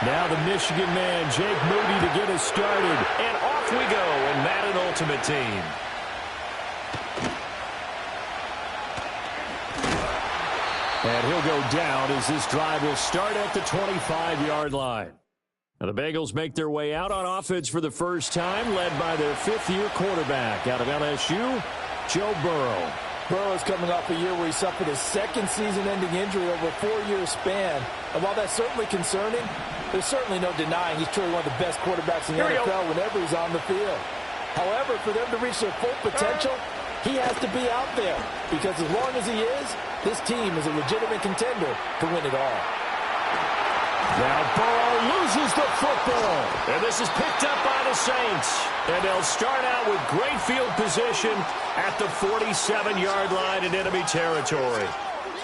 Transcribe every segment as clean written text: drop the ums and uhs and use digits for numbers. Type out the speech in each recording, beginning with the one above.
Now the Michigan man, Jake Moody, to get us started. And off we go in Madden Ultimate Team. And he'll go down as this drive will start at the 25-yard line. Now the Bengals make their way out on offense for the first time, led by their fifth-year quarterback out of LSU, Joe Burrow. Burrow's coming off a year where he suffered his second season-ending injury over a 4-year span. And while that's certainly concerning, there's certainly no denying he's truly one of the best quarterbacks in the NFL whenever he's on the field. However, for them to reach their full potential, he has to be out there. Because as long as he is, this team is a legitimate contender to win it all. Now Burrow loses the football. And this is picked up by the Saints. And they'll start out with great field position at the 47-yard line in enemy territory.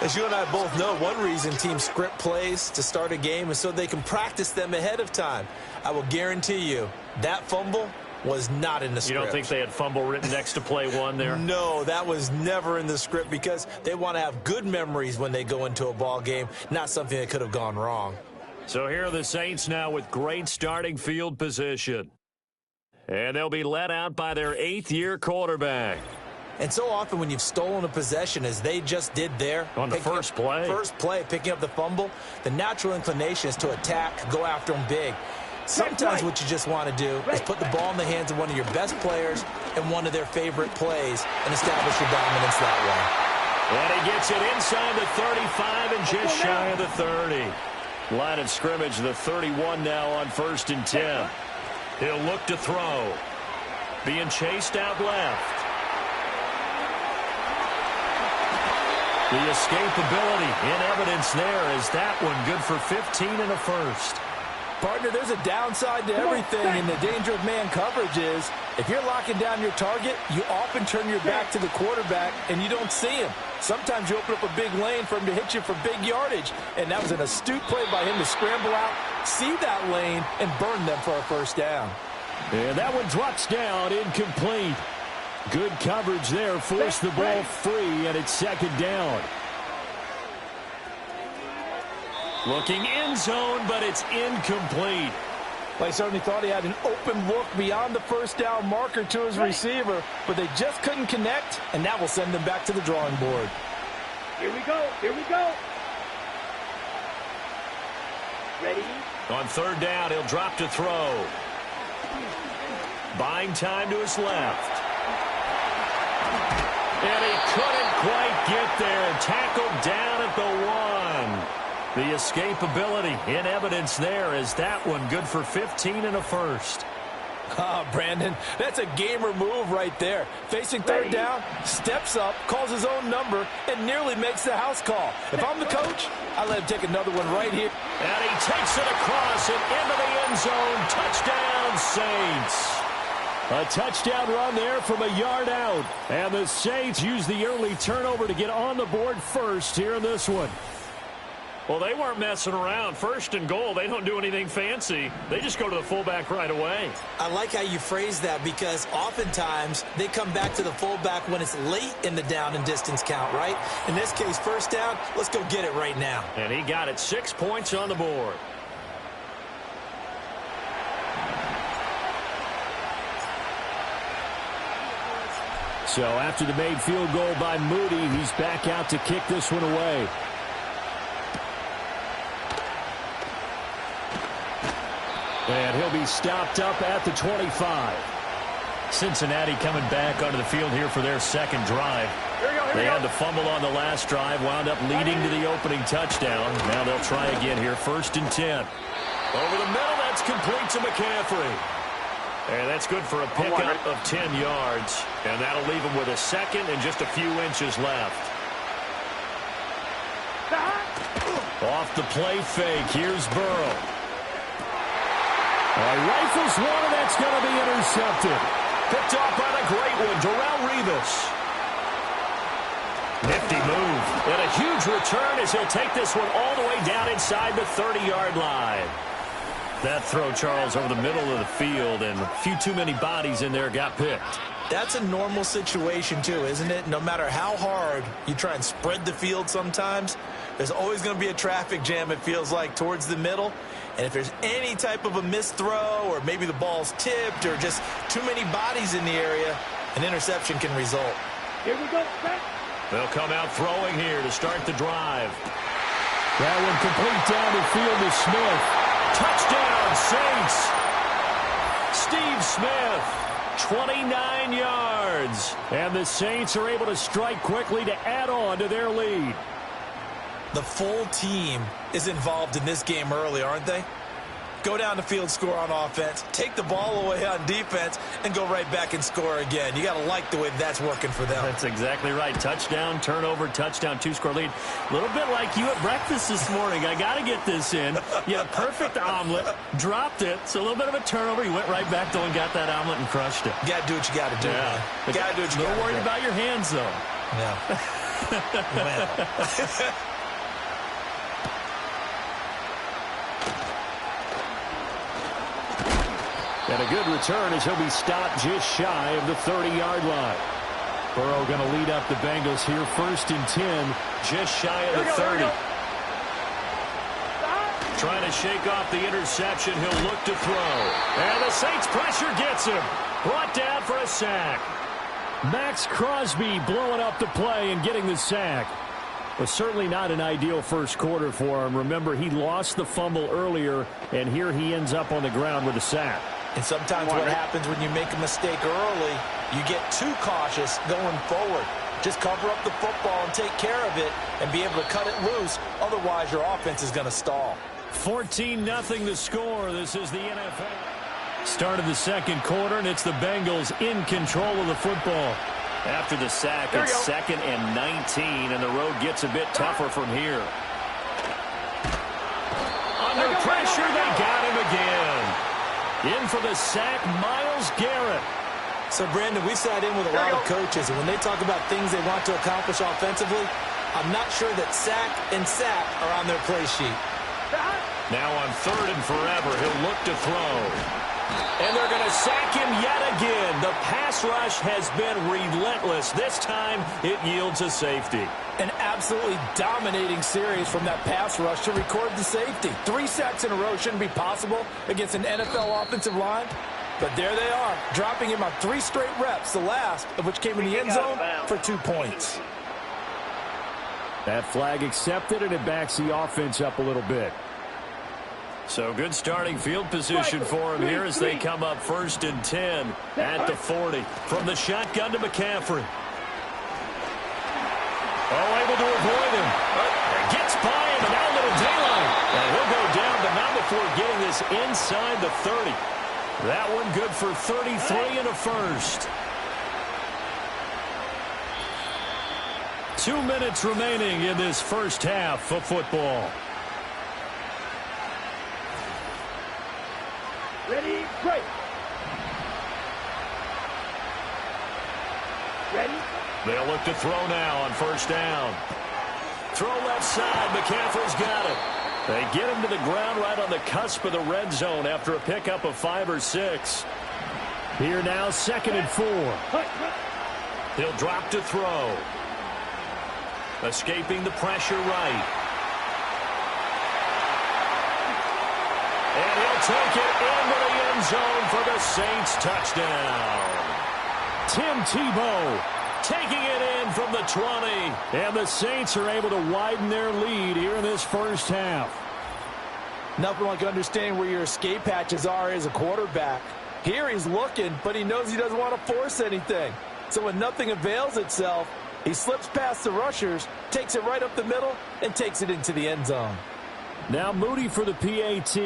As you and I both know, one reason teams script plays to start a game is so they can practice them ahead of time. I will guarantee you that fumble was not in the script. You don't think they had fumble written next to play one there? No, that was never in the script because they want to have good memories when they go into a ball game, not something that could have gone wrong. So here are the Saints now with great starting field position. And they'll be led out by their 8th-year quarterback. And so often when you've stolen a possession, as they just did there. On the first play, picking up the fumble, the natural inclination is to attack, go after them big. Sometimes what you just want to do is put the ball in the hands of one of your best players and one of their favorite plays and establish your dominance that way. And he gets it inside the 35 and just shy of the 30. Line of scrimmage, the 31 now on 1st and 10. He'll look to throw. Being chased out left. The escapability in evidence there is that one good for 15 and a first. Partner, there's a downside to everything, and the danger of man coverage is if you're locking down your target, you often turn your back to the quarterback and you don't see him. Sometimes you open up a big lane for him to hit you for big yardage, and that was an astute play by him to scramble out, see that lane, and burn them for a first down. And that one drops down, incomplete. Good coverage there, forced the ball free, and it's 2nd down. Looking end zone, but it's incomplete. Well, he certainly thought he had an open look beyond the first down marker to his receiver, but they just couldn't connect, and that will send them back to the drawing board. Here we go. Here we go. Ready? On 3rd down, he'll drop to throw. Buying time to his left. And he couldn't quite get there. Tackled down at the 1. The escapability in evidence there is that one good for 15 and a first. Ah, Brandon, that's a gamer move right there. Facing 3rd down, steps up, calls his own number, and nearly makes the house call. If I'm the coach, I let him take another one right here. And he takes it across and into the end zone. Touchdown, Saints. A touchdown run there from a yard out. And the Saints use the early turnover to get on the board first here in this one. Well, they weren't messing around. 1st and goal, they don't do anything fancy. They just go to the fullback right away. I like how you phrase that because oftentimes they come back to the fullback when it's late in the down and distance count, right? In this case, 1st down, let's go get it right now. And he got it 6 points on the board. So after the made field goal by Moody, he's back out to kick this one away. And he'll be stopped up at the 25. Cincinnati coming back onto the field here for their 2nd drive. They had the fumble on the last drive, wound up leading to the opening touchdown. Now they'll try again here, 1st and 10. Over the middle, that's complete to McCaffrey. And that's good for a pickup of 10 yards. And that'll leave him with a 2nd and just a few inches left. Off the play fake, here's Burrow. Rifles one, and that's going to be intercepted. Picked off by the great one, Darrelle Revis. Nifty move. And a huge return as he'll take this one all the way down inside the 30-yard line. That throw, Charles, over the middle of the field, and a few too many bodies in there got picked. That's a normal situation too, isn't it? No matter how hard you try and spread the field sometimes, there's always going to be a traffic jam, it feels like, towards the middle. And if there's any type of a missed throw or maybe the ball's tipped or just too many bodies in the area, an interception can result. Here we go, set. They'll come out throwing here to start the drive. That one complete down the field to Smith. Touchdown, Saints. Steve Smith, 29 yards. And the Saints are able to strike quickly to add on to their lead. The full team is involved in this game early, aren't they? Go down the field, score on offense, take the ball away on defense, and go right back and score again. You got to like the way that's working for them. That's exactly right. Touchdown, turnover, touchdown, two-score lead. A little bit like you at breakfast this morning. I got to get this in. You had a perfect omelet, dropped it, so a little bit of a turnover. You went right back, though, and got that omelet and crushed it. You got to do what you got to do, man. You got to do what you got to do. A little worried about your hands, though. Yeah. And a good return as he'll be stopped just shy of the 30-yard line. Burrow going to lead up the Bengals here, 1st and 10, just shy of the 30. Trying to shake off the interception. He'll look to throw. And the Saints pressure gets him. Brought down for a sack. Max Crosby blowing up the play and getting the sack. Was certainly not an ideal first quarter for him. Remember, he lost the fumble earlier, and here he ends up on the ground with a sack. And sometimes what happens when you make a mistake early, you get too cautious going forward. Just cover up the football and take care of it and be able to cut it loose. Otherwise, your offense is going to stall. 14-0 the score. This is the NFL. Start of the second quarter, and it's the Bengals in control of the football. After the sack, it's 2nd and 19, and the road gets a bit tougher from here. Under pressure, they got him again. In for the sack, Myles Garrett. So, Brandon, we sat in with a lot of coaches, and when they talk about things they want to accomplish offensively, I'm not sure that sack and sack are on their play sheet. Now on 3rd and forever, he'll look to throw. And they're going to sack him yet again. The pass rush has been relentless. This time, it yields a safety. An absolutely dominating series from that pass rush to record the safety. 3 sacks in a row shouldn't be possible against an NFL offensive line. But there they are, dropping him on 3 straight reps, the last of which came in the end zone for 2 points. That flag accepted, and it backs the offense up a little bit. So good starting field position for him here as they come up 1st and 10 at the 40. From the shotgun to McCaffrey. Oh, able to avoid him. Gets by him, and now a little daylight. And he'll go down, but not before getting this inside the 30. That one good for 33 and a first. 2 minutes remaining in this first half of football. Ready, break. Ready. They'll look to throw now on 1st down. Throw left side. McCaffrey's got it. They get him to the ground right on the cusp of the red zone after a pickup of 5 or 6. Here now, 2nd and 4. He'll drop to throw. Escaping the pressure right. And he'll take it into the end zone for the Saints touchdown. Tim Tebow taking it in from the 20. And the Saints are able to widen their lead here in this first half. Nothing like understanding where your escape hatches are as a quarterback. Here he's looking, but he knows he doesn't want to force anything. So when nothing avails itself, he slips past the rushers, takes it right up the middle, and takes it into the end zone. Now Moody for the PAT.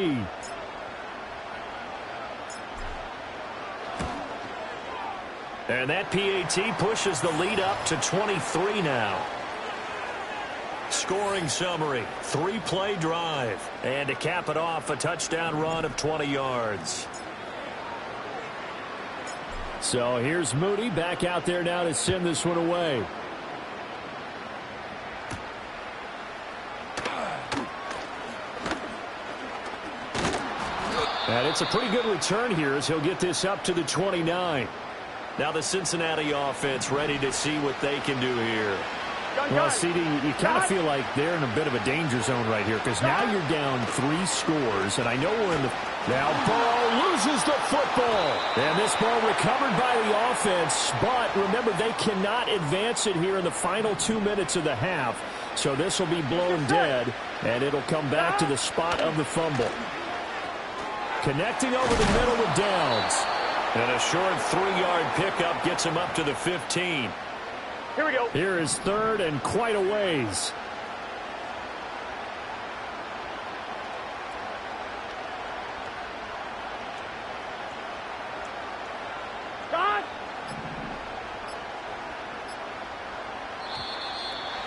And that PAT pushes the lead up to 23 now. Scoring summary, 3-play drive. And to cap it off, a touchdown run of 20 yards. So here's Moody back out there now to send this one away. And it's a pretty good return here as he'll get this up to the 29. Now the Cincinnati offense ready to see what they can do here. Well, CD, you kind of feel like they're in a bit of a danger zone right here because now you're down 3 scores, and I know we're in the... Now Burrow loses the football. And this ball recovered by the offense, but remember, they cannot advance it here in the final 2 minutes of the half. So this will be blown dead, and it'll come back to the spot of the fumble. Connecting over the middle with Downs. And a short 3-yard pickup gets him up to the 15. Here we go. Here is third and quite a ways. God.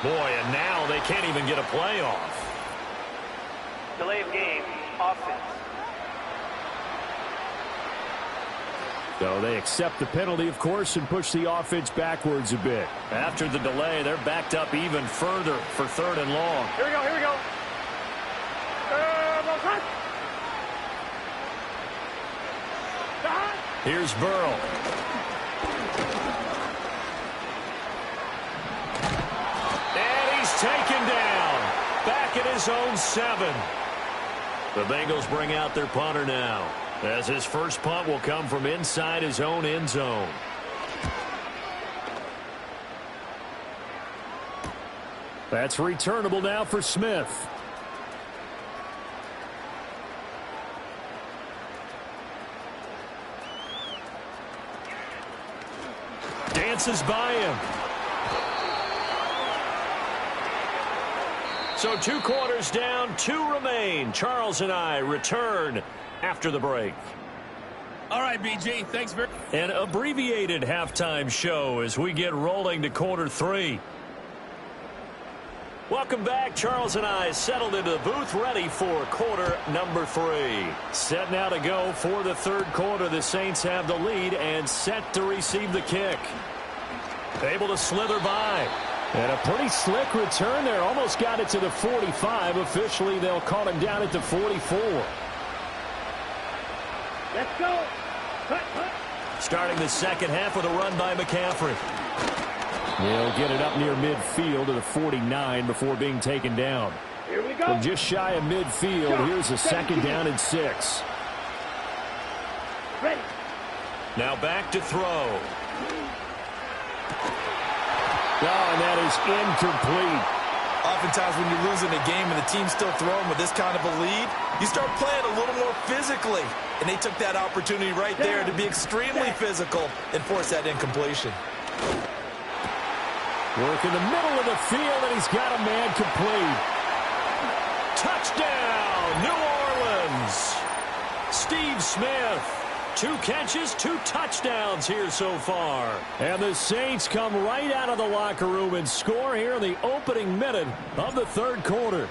Boy, and now they can't even get a play off. Delay of game. Offense. So they accept the penalty, of course, and push the offense backwards a bit. After the delay, they're backed up even further for 3rd and long. Here we go. Here we go. Here's Burrow. And he's taken down. Back at his own 7. The Bengals bring out their punter now, as his first punt will come from inside his own end zone. That's returnable now for Smith. Dances by him. So 2 quarters down, 2 remain. Charles and I return after the break. All right, BG, thanks very much. An abbreviated halftime show as we get rolling to quarter 3. Welcome back. Charles and I settled into the booth ready for quarter number 3. Set now to go for the 3rd quarter. The Saints have the lead and set to receive the kick. Able to slither by. And a pretty slick return there. Almost got it to the 45. Officially, they'll call him down at the 44. Let's go. Cut. Starting the second half with a run by McCaffrey. He'll get it up near midfield to the 49 before being taken down. Here we go. From just shy of midfield, here's a 2nd down and 6. Ready. Now back to throw. Oh, and that is incomplete. Oftentimes when you're losing a game and the team's still throwing with this kind of a lead, you start playing a little more physically. And they took that opportunity right there to be extremely physical and force that incompletion. Work in the middle of the field, and he's got a man complete. Touchdown, New Orleans. Steve Smith. 2 catches, 2 touchdowns here so far. And the Saints come right out of the locker room and score here in the opening minute of the 3rd quarter.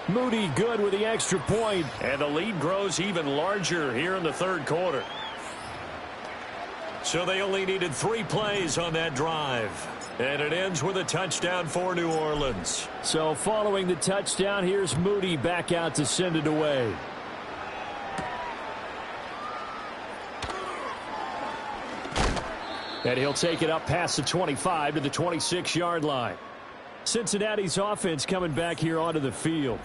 Moody good with the extra point. And the lead grows even larger here in the 3rd quarter. So they only needed 3 plays on that drive. And it ends with a touchdown for New Orleans. So following the touchdown, here's Moody back out to send it away. And he'll take it up past the 25 to the 26-yard line. Cincinnati's offense coming back here onto the field.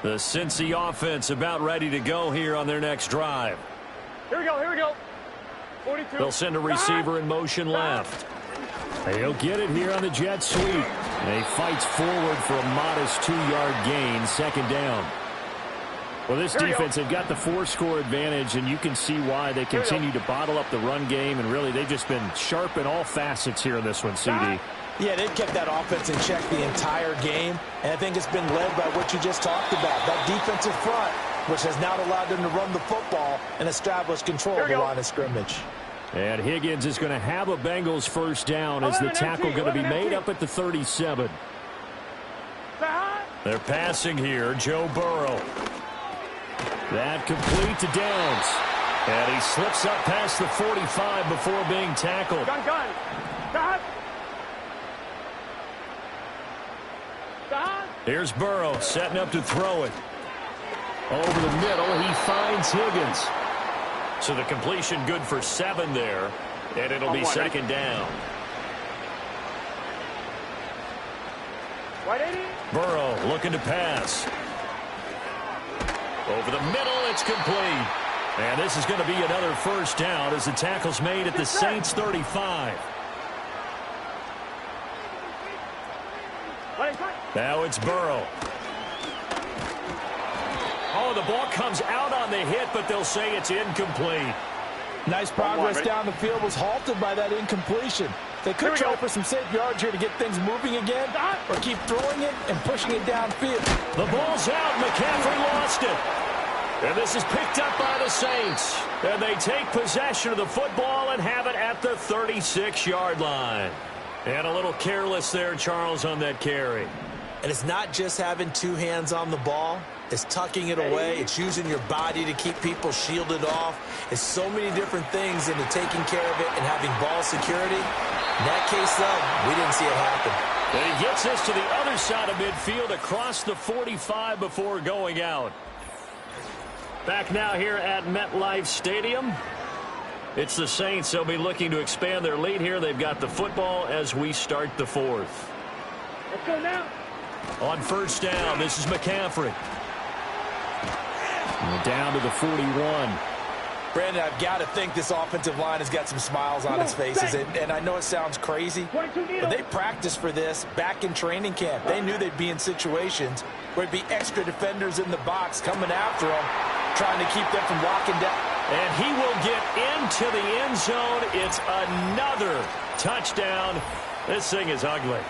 The Cincy offense about ready to go here on their next drive. Here we go. Here we go. 42. They'll send a receiver in motion left. He'll get it here on the jet sweep. And he fights forward for a modest 2-yard gain, 2nd down. Well, this defense, they've got the 4-score advantage, and you can see why they continue to bottle up the run game, and really they've just been sharp in all facets here in this one, CD. Yeah, they've kept that offense in check the entire game, and I think it's been led by what you just talked about, that defensive front, which has now allowed them to run the football and establish control of the line of scrimmage. And Higgins is going to have a Bengals 1st down as the tackle going to be made up at the 37. They're passing here, Joe Burrow. That complete to Downs. And he slips up past the 45 before being tackled. Gun. Here's Burrow setting up to throw it. Over the middle, he finds Higgins. So the completion good for 7 there, and it'll be second down. Burrow looking to pass. Over the middle, it's complete. And this is going to be another first down as the tackle's made at the Saints 35. Now it's Burrow. Oh, the ball comes out on the hit, but they'll say it's incomplete. Nice progress down the field was halted by that incompletion. They could try for some safe yards here to get things moving again, or keep throwing it and pushing it downfield. The ball's out. McCaffrey lost it. And this is picked up by the Saints. And they take possession of the football and have it at the 36-yard line. And a little careless there, Charles, on that carry. And it's not just having 2 hands on the ball. It's tucking it away. It's using your body to keep people shielded off. It's so many different things into taking care of it and having ball security. In that case, though, we didn't see it happen. And he gets this to the other side of midfield across the 45 before going out. Back now here at MetLife Stadium. It's the Saints. They'll be looking to expand their lead here. They've got the football as we start the 4th. Let's go now. On first down, this is McCaffrey. Down to the 41. Brandon, I've got to think this offensive line has got some smiles on its faces. And I know it sounds crazy, but they practiced for this back in training camp. They knew they'd be in situations where it'd be extra defenders in the box coming after them, trying to keep them from locking down. And he will get into the end zone. It's another touchdown. This thing is ugly.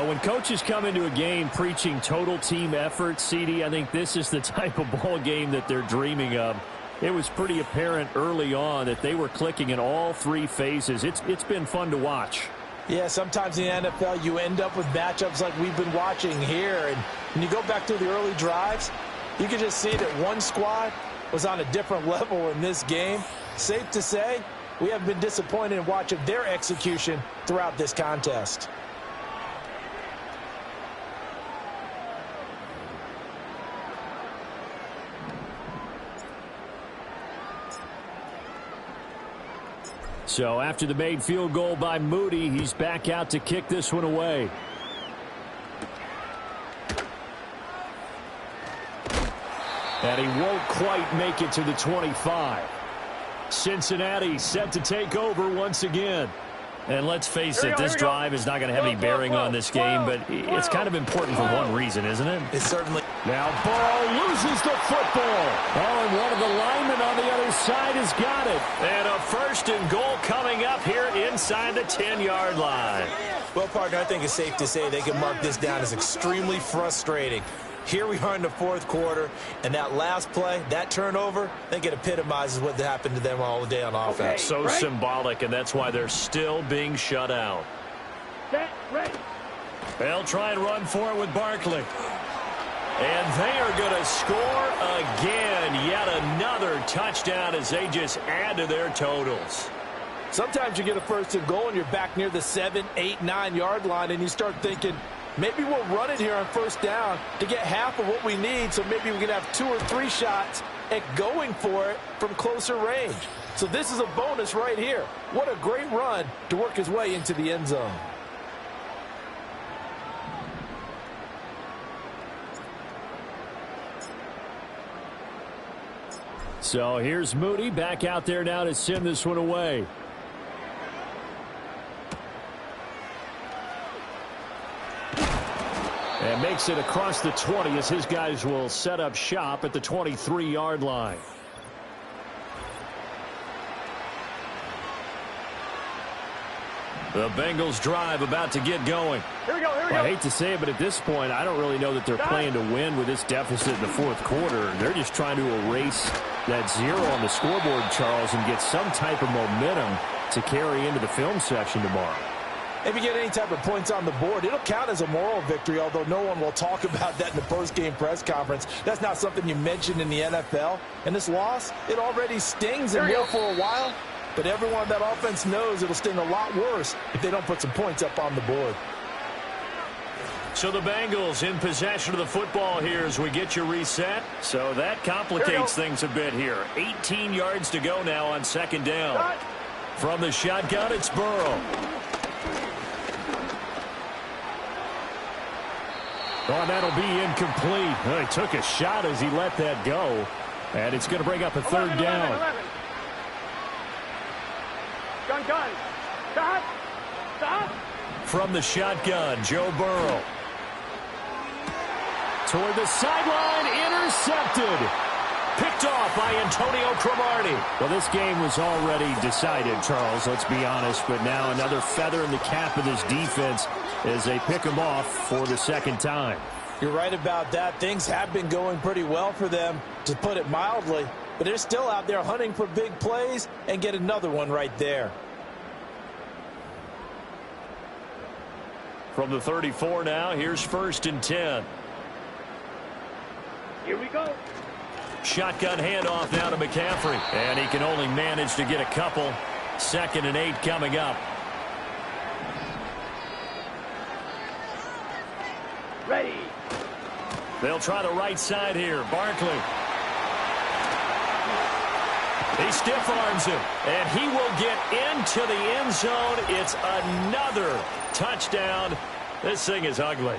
When coaches come into a game preaching total team effort, CD, I think this is the type of ball game that they're dreaming of. It was pretty apparent early on that they were clicking in all 3 phases. It's been fun to watch. Yeah, sometimes in the NFL you end up with matchups like we've been watching here. And when you go back to the early drives, you can just see that one squad was on a different level in this game. Safe to say, we haven't been disappointed in watching their execution throughout this contest. So after the made field goal by Moody, he's back out to kick this one away. And he won't quite make it to the 25. Cincinnati set to take over once again. And let's face it, this drive is not going to have any bearing on this game, but it's kind of important for one reason, isn't it? It's certainly. Now Burrow loses the football. Oh, and one of the linemen on the other side has got it. And a 1st and goal coming up here inside the 10-yard line. Well, partner, I think it's safe to say they can mark this down as extremely frustrating. Here we are in the 4th quarter, and that last play, that turnover, I think it epitomizes what happened to them all day on offense. So symbolic, and that's why they're still being shut out. Set, ready. They'll try and run for it with Barkley. And they are going to score again. Yet another touchdown as they just add to their totals. Sometimes you get a 1st and goal, and you're back near the 7, 8, 9-yard line, and you start thinking, maybe we'll run it here on 1st down to get half of what we need, so maybe we can have 2 or 3 shots at going for it from closer range. So this is a bonus right here. What a great run to work his way into the end zone. So here's Moody back out there now to send this one away. And makes it across the 20 as his guys will set up shop at the 23-yard line. The Bengals drive about to get going. Here we go, here we go. I hate to say it, but at this point, I don't really know that they're playing to win with this deficit in the 4th quarter. They're just trying to erase that 0 on the scoreboard, Charles, and get some type of momentum to carry into the film section tomorrow. If you get any type of points on the board, it'll count as a moral victory, although no one will talk about that in the post-game press conference. That's not something you mentioned in the NFL. And this loss, it already stings and will for a while. But everyone on that offense knows it'll sting a lot worse if they don't put some points up on the board. So the Bengals in possession of the football here as we get you reset. So that complicates things a bit here. 18 yards to go now on second down. From the shotgun, it's Burrow. Oh, that'll be incomplete. Oh, he took a shot as he let that go. And it's going to bring up a third down. 11. Gun. Stop. From the shotgun, Joe Burrow. Toward the sideline, intercepted. Picked off by Antonio Cromartie. Well, this game was already decided, Charles, let's be honest. But now another feather in the cap of this defense as they pick him off for the second time. You're right about that. Things have been going pretty well for them, to put it mildly. But they're still out there hunting for big plays and get another one right there. From the 34 now, here's 1st and 10. Here we go. Shotgun handoff now to McCaffrey. And he can only manage to get a couple. 2nd and 8 coming up. Ready. They'll try the right side here. Barkley. He stiff arms him. And he will get into the end zone. It's another touchdown. This thing is ugly.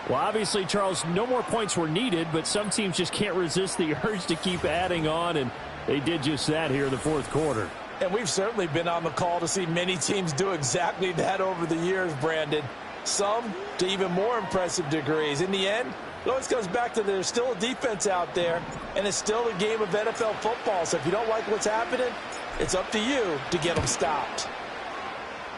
Well, obviously, Charles, no more points were needed, but some teams just can't resist the urge to keep adding on, and they did just that here in the fourth quarter. And we've certainly been on the call to see many teams do exactly that over the years, Brandon. Some to even more impressive degrees. In the end, it always comes back to there's still a defense out there, and it's still a game of NFL football. So if you don't like what's happening, it's up to you to get them stopped.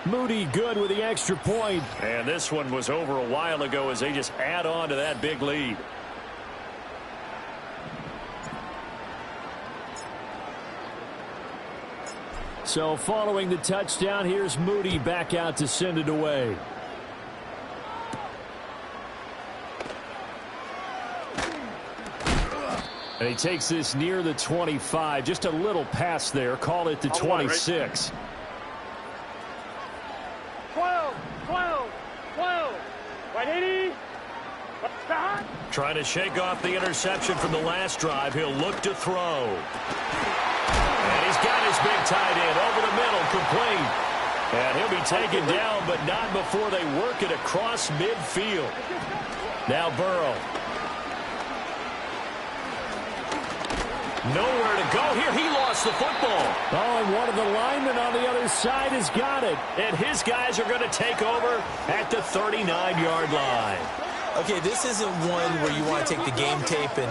Moody good with the extra point. And this one was over a while ago as they just add on to that big lead. So following the touchdown, here's Moody back out to send it away. And he takes this near the 25. Just a little pass there. Call it the 26. 12. 180. Stop. Trying to shake off the interception from the last drive. He'll look to throw. And he's got his big tight end over the middle, complete. And he'll be taken down, but not before they work it across midfield. Now Burrow. Nowhere to go here. He lost the football. Oh, and one of the linemen on the other side has got it. And his guys are going to take over at the 39-yard line. Okay, this isn't one where you want to take the game tape and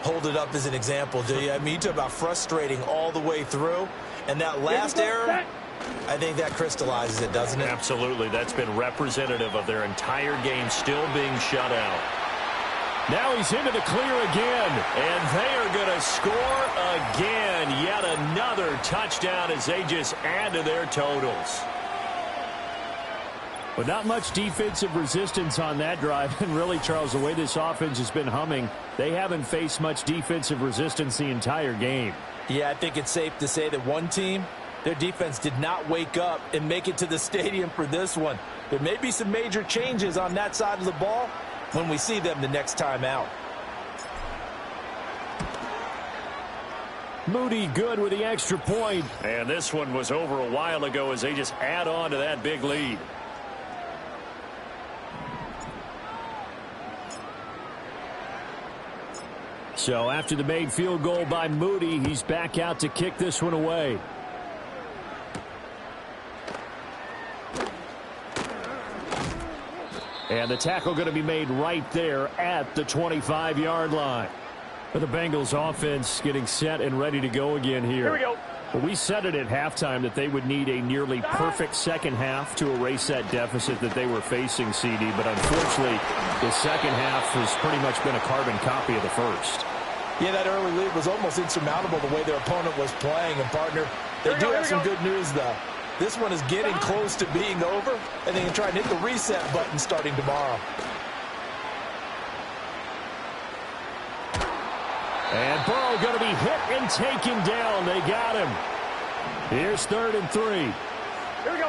hold it up as an example, do you? I mean, you talk about frustrating all the way through. And that last error, I think that crystallizes it, doesn't it? Absolutely. That's been representative of their entire game still being shut out. Now he's into the clear again. And they are going to score again. Yet another touchdown as they just add to their totals. But not much defensive resistance on that drive. And really, Charles, the way this offense has been humming, they haven't faced much defensive resistance the entire game. Yeah, I think it's safe to say that one team, their defense did not wake up and make it to the stadium for this one. There may be some major changes on that side of the ball when we see them the next time out. Moody good with the extra point. And this one was over a while ago as they just add on to that big lead. So after the made field goal by Moody, he's back out to kick this one away. And the tackle going to be made right there at the 25-yard line. For the Bengals offense getting set and ready to go again here. Here we go. Well, we said it at halftime that they would need a nearly perfect second half to erase that deficit that they were facing, CD. But unfortunately, the second half has pretty much been a carbon copy of the first. Yeah, that early lead was almost insurmountable the way their opponent was playing. And, partner, they do have some good news, though. This one is getting close to being over, and they can try and hit the reset button starting tomorrow. And Burrow going to be hit and taken down. They got him. Here's 3rd and 3. Here we go.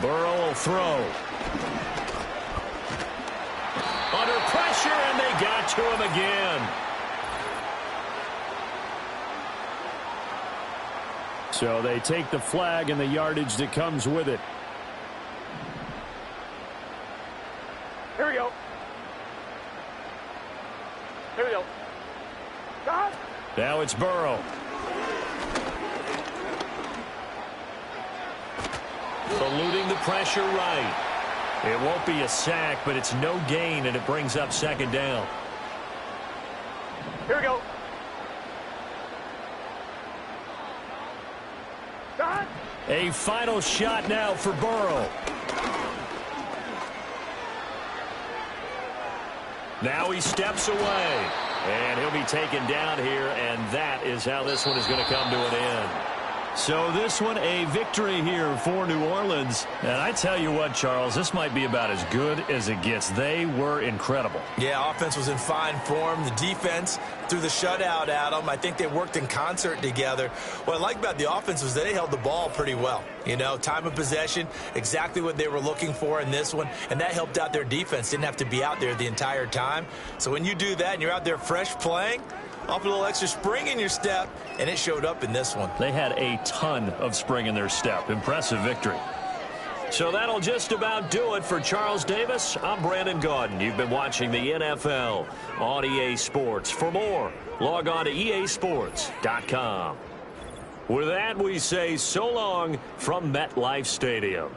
Burrow will throw. Under pressure, and they got to him again. So they take the flag and the yardage that comes with it. Here we go. Here we go. Stop. Now it's Burrow. Eluding the pressure right. It won't be a sack, but it's no gain, and it brings up second down. Here we go. Stop. A final shot now for Burrow. Now he steps away, and he'll be taken down here, and that is how this one is going to come to an end. So this one, a victory here for New Orleans. And I tell you what, Charles, this might be about as good as it gets. They were incredible. Yeah, offense was in fine form. The defense threw the shutout at them. I think they worked in concert together. What I like about the offense was they held the ball pretty well. You know, time of possession, exactly what they were looking for in this one, and that helped out their defense. Didn't have to be out there the entire time. So when you do that and you're out there fresh playing, off a little extra spring in your step, and it showed up in this one. They had a ton of spring in their step. Impressive victory. So that'll just about do it for Charles Davis. I'm Brandon Gaudin. You've been watching the NFL on EA Sports. For more, log on to easports.com. With that, we say so long from MetLife Stadium.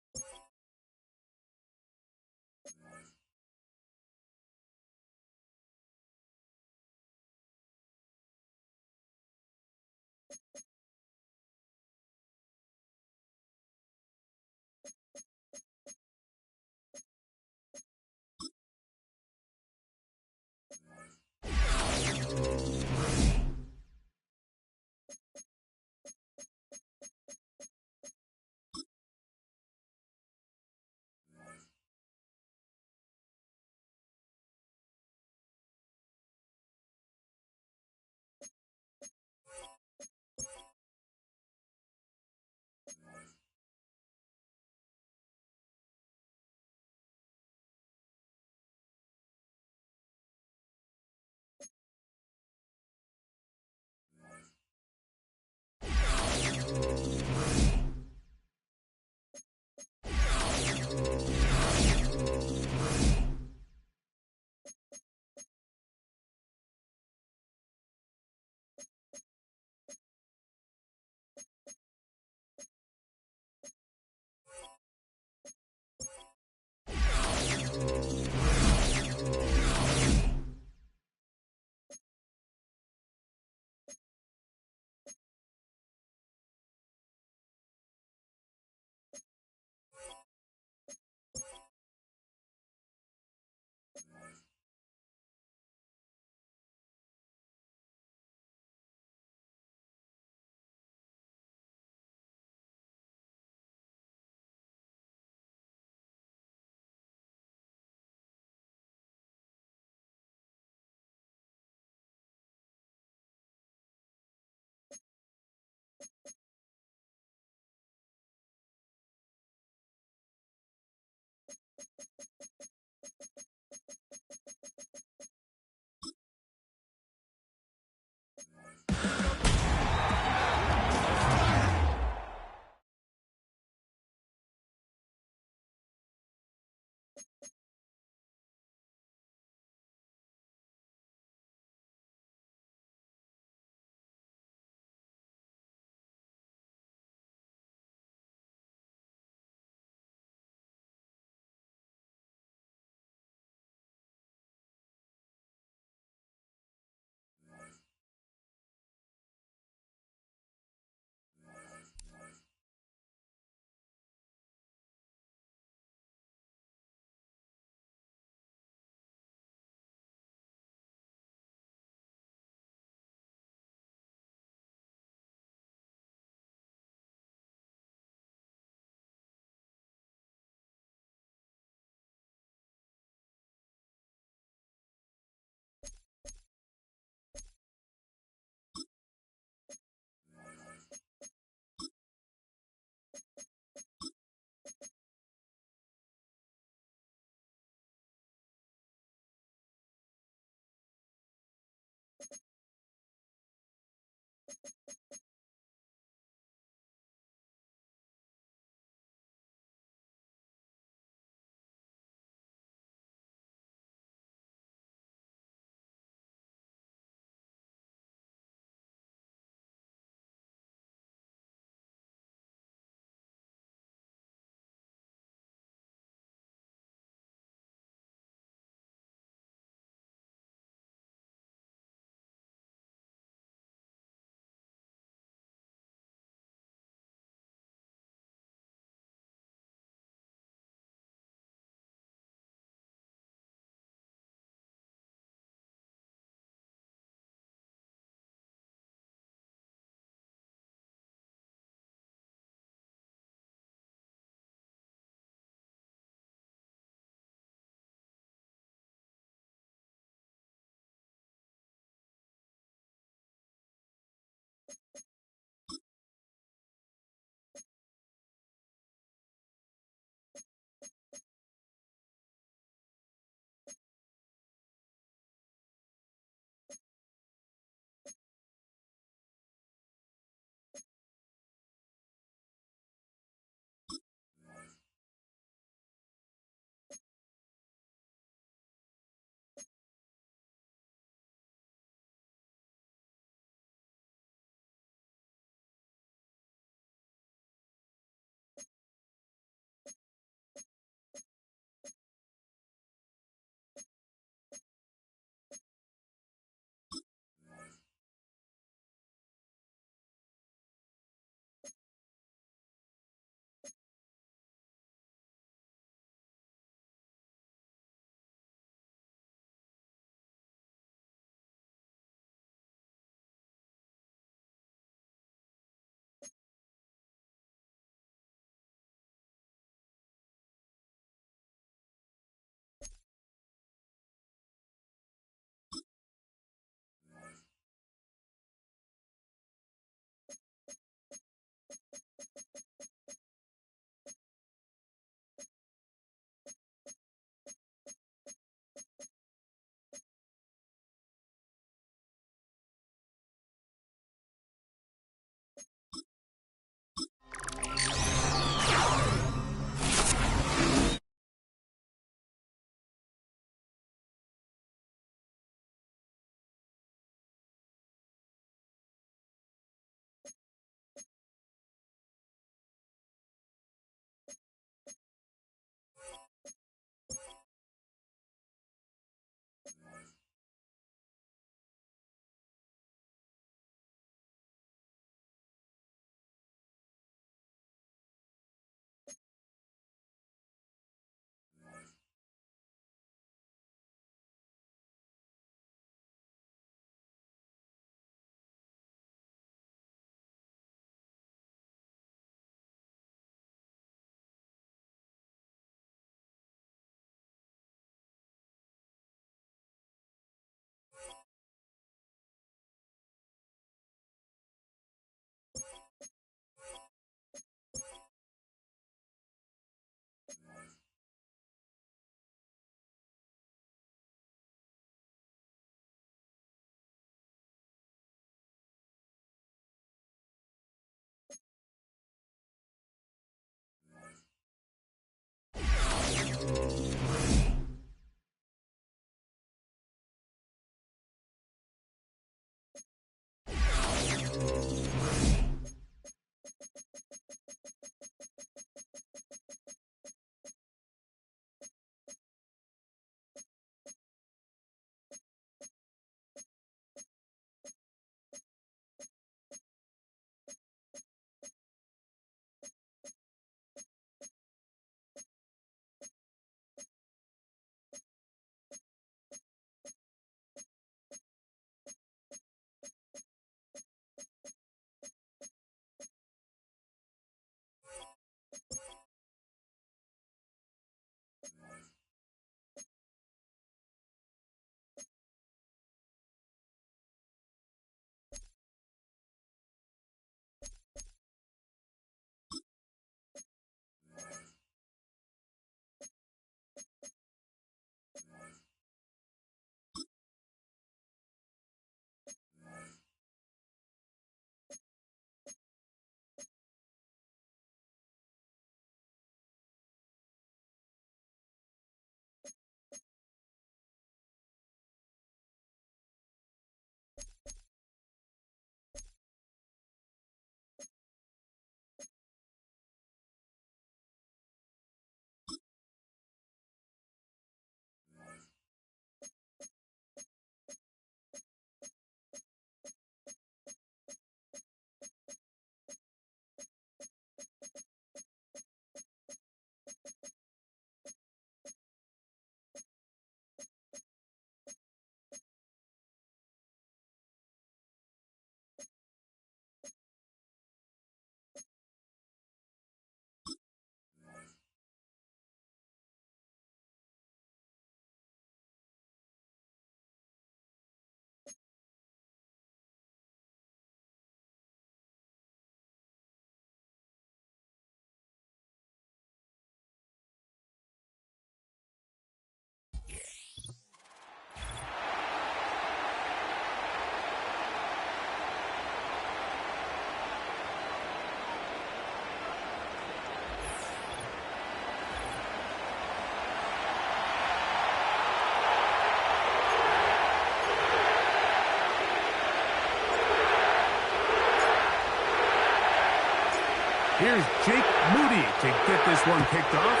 Here's Jake Moody to get this one kicked off.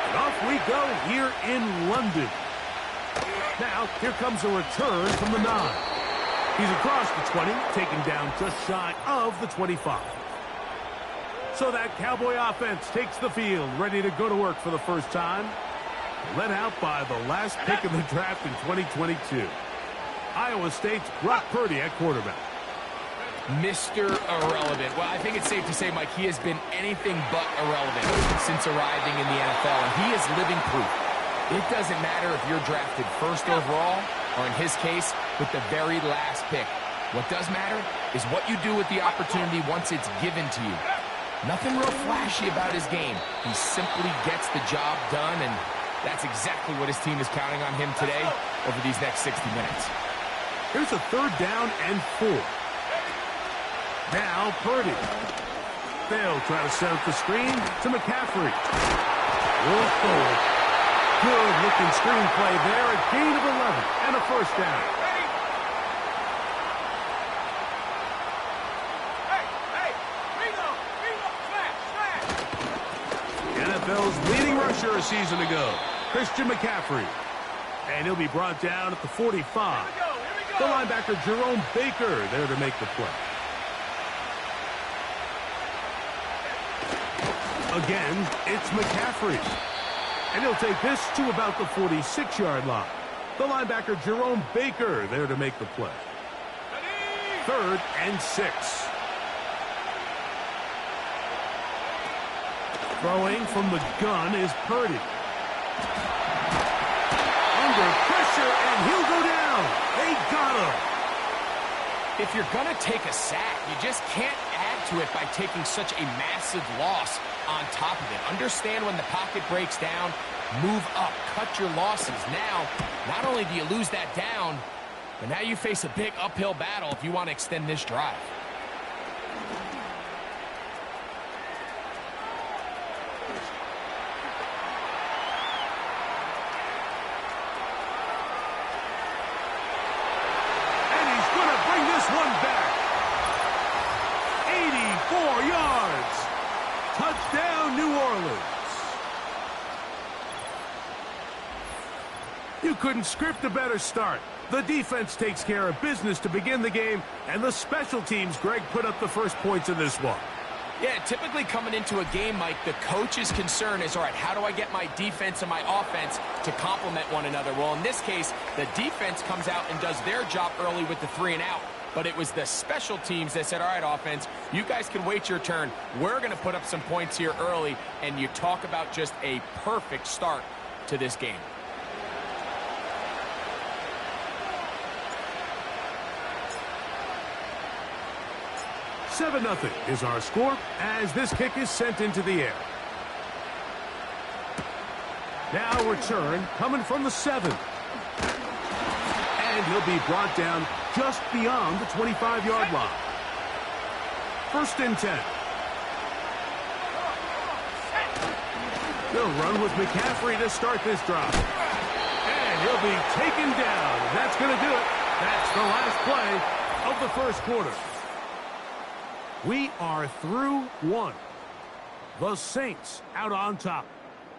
And off we go here in London. Now, here comes a return from the 9. He's across the 20, taken down just shy of the 25. So that Cowboy offense takes the field, ready to go to work for the first time. Led out by the last pick of the draft in 2022. Iowa State's Brock Purdy at quarterback. Mr. Irrelevant. Well, I think it's safe to say, Mike, he has been anything but irrelevant since arriving in the NFL, and he is living proof. It doesn't matter if you're drafted first overall, or in his case, with the very last pick. What does matter is what you do with the opportunity once it's given to you. Nothing real flashy about his game. He simply gets the job done, and that's exactly what his team is counting on him today over these next 60 minutes. Here's a 3rd down and 4. Now Purdy. They'll try to set up the screen to McCaffrey. Will forward. Good-looking screenplay there. A gain of 11 and a 1st down. NFL's leading rusher a season ago, Christian McCaffrey. And he'll be brought down at the 45. The linebacker Jerome Baker there to make the play. Again, it's McCaffrey. And he'll take this to about the 46-yard line. The linebacker Jerome Baker there to make the play. 3rd and 6. Throwing from the gun is Purdy. Under pressure, and he'll go down. They got him. If you're going to take a sack, you just can't add to it by taking such a massive loss on top of it. Understand when the pocket breaks down, move up, cut your losses. Now, not only do you lose that down, but now you face a big uphill battle if you want to extend this drive. One back. 84 yards. Touchdown, New Orleans. You couldn't script a better start. The defense takes care of business to begin the game, and the special teams, Greg, put up the first points in this one. Yeah, typically coming into a game, Mike, the coach's concern is, all right, how do I get my defense and my offense to complement one another? Well, in this case, the defense comes out and does their job early with the 3 and out. But it was the special teams that said, all right, offense, you guys can wait your turn. We're going to put up some points here early, and you talk about just a perfect start to this game. "7-0 is our score as this kick is sent into the air. Now return coming from the 7. And he'll be brought down just beyond the 25-yard line. 1st and 10. They'll run with McCaffrey to start this drive. And he'll be taken down. And that's going to do it. That's the last play of the first quarter. We are through 1. The Saints out on top.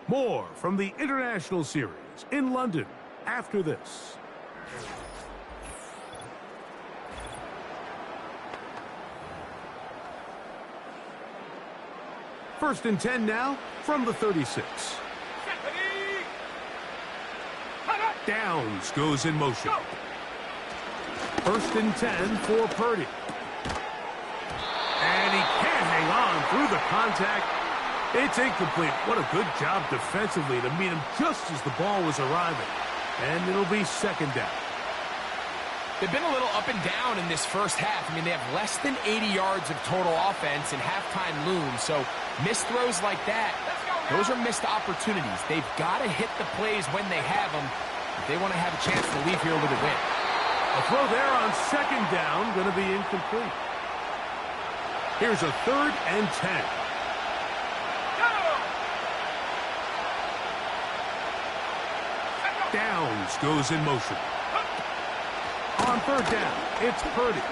More from the International Series in London after this. First and 10 now from the 36. Downs goes in motion. 1st and 10 for Purdy. And he can't hang on through the contact. It's incomplete. What a good job defensively to meet him just as the ball was arriving. And it'll be 2nd down. They've been a little up and down in this first half. I mean, they have less than 80 yards of total offense and halftime looms. So missed throws like that, those are missed opportunities. They've got to hit the plays when they have them if they want to have a chance to leave here with a win. A throw there on 2nd down, going to be incomplete. Here's a 3rd and 10. Downs goes in motion. On 3rd down, it's Purdy.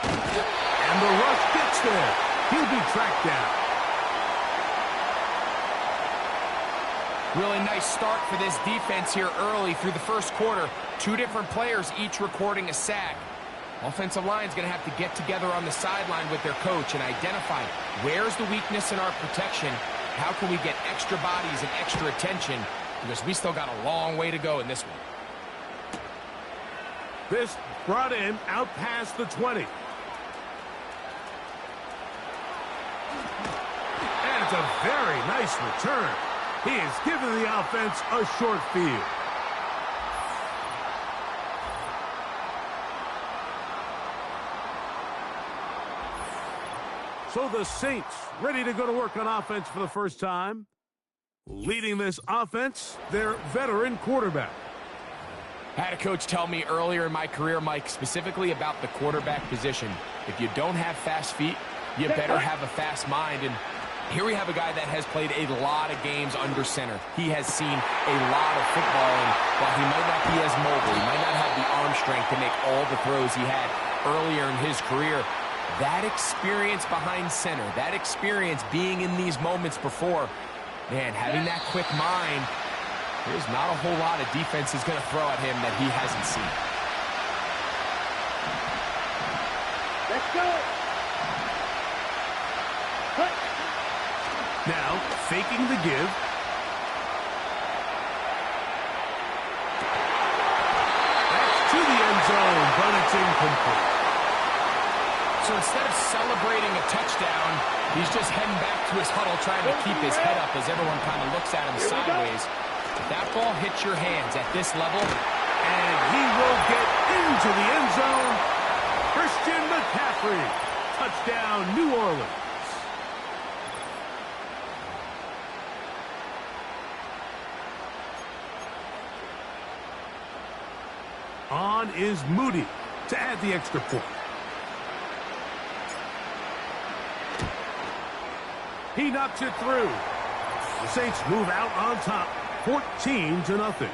And the rush gets there. He'll be tracked down. Really nice start for this defense here early through the first quarter. Two different players each recording a sack. Offensive line's going to have to get together on the sideline with their coach and identify where's the weakness in our protection. How can we get extra bodies and extra attention? Because we still got a long way to go in this one. This brought in out past the 20. And it's a very nice return. He has given the offense a short field. So the Saints ready to go to work on offense for the first time. Leading this offense, their veteran quarterback. I had a coach tell me earlier in my career, Mike, specifically about the quarterback position. If you don't have fast feet, you better have a fast mind. And here we have a guy that has played a lot of games under center. He has seen a lot of football, and while he might not be as mobile, he might not have the arm strength to make all the throws he had earlier in his career, that experience behind center, that experience being in these moments before, man, having that quick mind, there's not a whole lot of defense is going to throw at him that he hasn't seen. Let's go. Now, faking the give. That's to the end zone, but it's incomplete. So instead of celebrating a touchdown, he's just heading back to his huddle trying to keep his head up as everyone kind of looks at him sideways. If that ball hits your hands at this level, and he will get into the end zone. Christian McCaffrey. Touchdown, New Orleans. On is Moody to add the extra point. He knocks it through. The Saints move out on top, 14-0.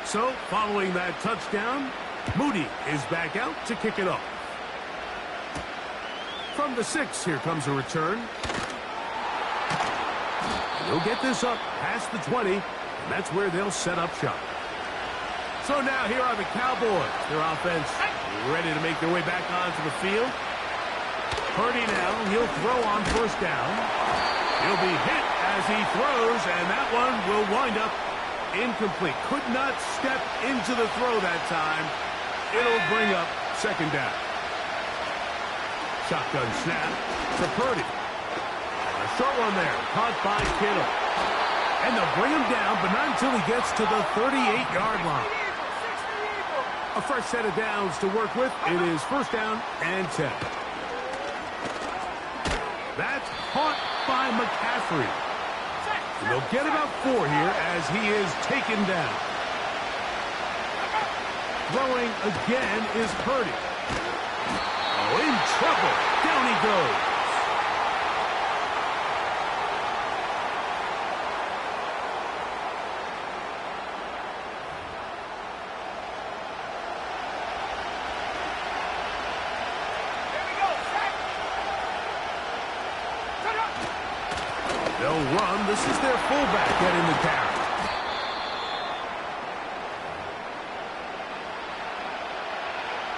So, following that touchdown, Moody is back out to kick it off. From the 6, here comes a return. He'll get this up past the 20, and that's where they'll set up shop. So now here are the Cowboys. Their offense ready to make their way back onto the field. Purdy now, he'll throw on first down. He'll be hit as he throws, and that one will wind up incomplete. Could not step into the throw that time. It'll bring up second down. Shotgun snap to Purdy. A short one there, caught by Kittle. And they'll bring him down, but not until he gets to the 38-yard line. A fresh set of downs to work with. It is first down and 10. That's caught by McCaffrey. And they'll get about 4 here as he is taken down. Throwing again is Purdy. Oh, in trouble. Down he goes. They'll run. This is their fullback getting the carry.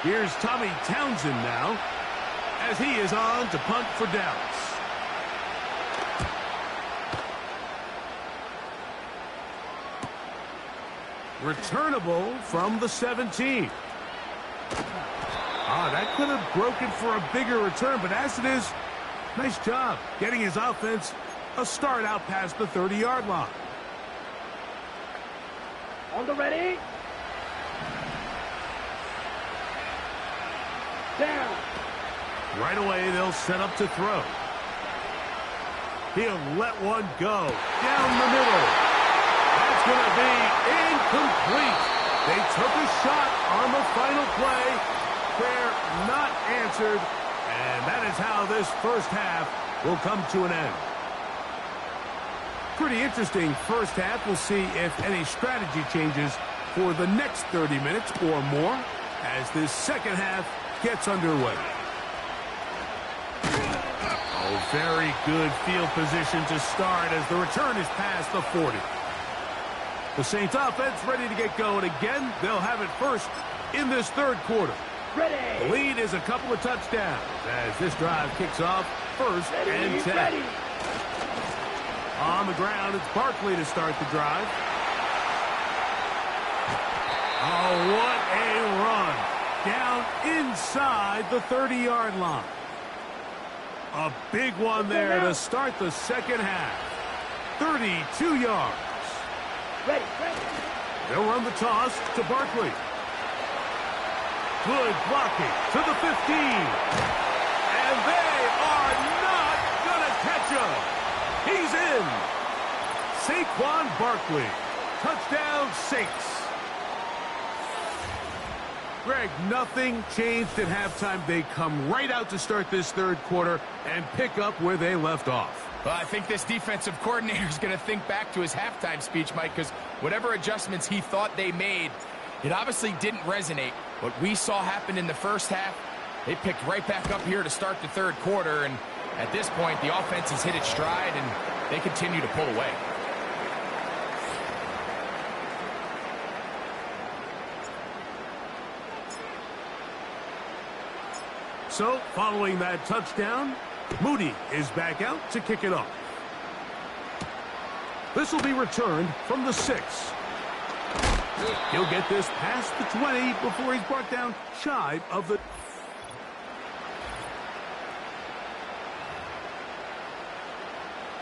Here's Tommy Townsend now as he is on to punt for Dallas. Returnable from the 17. That could have broken for a bigger return, but as it is, nice job getting his offense a start out past the 30-yard line. On the ready. Down. Right away, they'll set up to throw. He'll let one go down the middle. That's going to be incomplete. They took a shot on the final play. They're not answered, and that is how this first half will come to an end. Pretty interesting first half. We'll see if any strategy changes for the next 30 minutes or more as this second half gets underway. Oh, very good field position to start as the return is past the 40. The Saints offense ready to get going again. They'll have it first in this third quarter. Ready. The lead is a couple of touchdowns as this drive kicks off first and 10. Ready. On the ground, it's Barkley to start the drive. Oh, what a run. Down inside the 30-yard line. A big one there to start the second half. 32 yards. Ready. They'll run the toss to Barkley. Good blocking to the 15. And they are not going to catch him. He's in. Saquon Barkley. Touchdown, Saints. Greg, nothing changed at halftime. They come right out to start this third quarter and pick up where they left off. Well, I think this defensive coordinator is going to think back to his halftime speech, Mike, because whatever adjustments he thought they made, it obviously didn't resonate. What we saw happen in the first half, they picked right back up here to start the third quarter, and at this point, the offense has hit its stride, and they continue to pull away. So, following that touchdown, Moody is back out to kick it off. This will be returned from the 6. He'll get this past the 20 before he's brought down shy of the...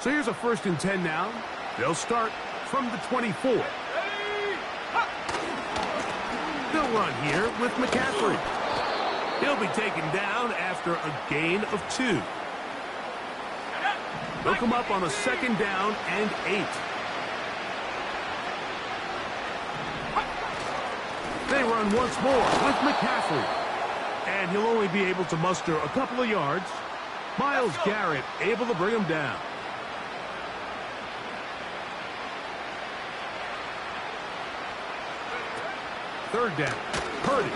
So here's a 1st and 10 now. They'll start from the 24. They'll run here with McCaffrey. He'll be taken down after a gain of 2. They'll come up on a 2nd down and 8. They run once more with McCaffrey. And he'll only be able to muster a couple of yards. Myles Garrett able to bring him down. Third down. Purdy.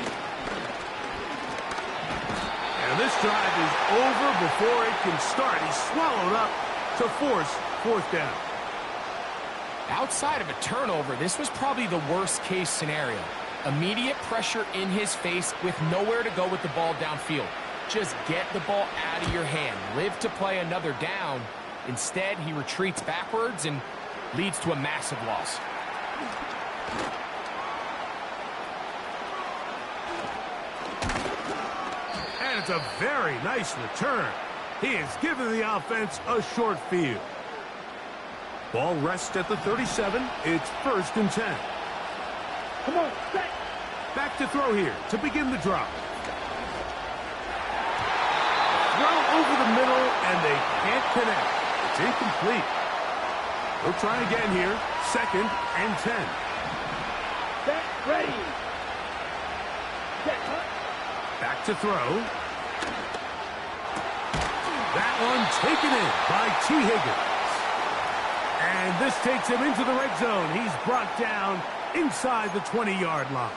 And this drive is over before it can start. He's swallowed up to force 4th down. Outside of a turnover, this was probably the worst-case scenario. Immediate pressure in his face with nowhere to go with the ball downfield. Just get the ball out of your hand. Live to play another down. Instead, he retreats backwards and leads to a massive loss. And it's a very nice return. He has given the offense a short field. Ball rests at the 37. It's 1st and 10. Come on, set. Back to throw here to begin the drop. Throw over the middle, and they can't connect. It's incomplete. They'll try again here. 2nd and 10. Set. Ready. Set. Back to throw. That one taken in by T. Higgins. And this takes him into the red zone. He's brought down inside the 20-yard line.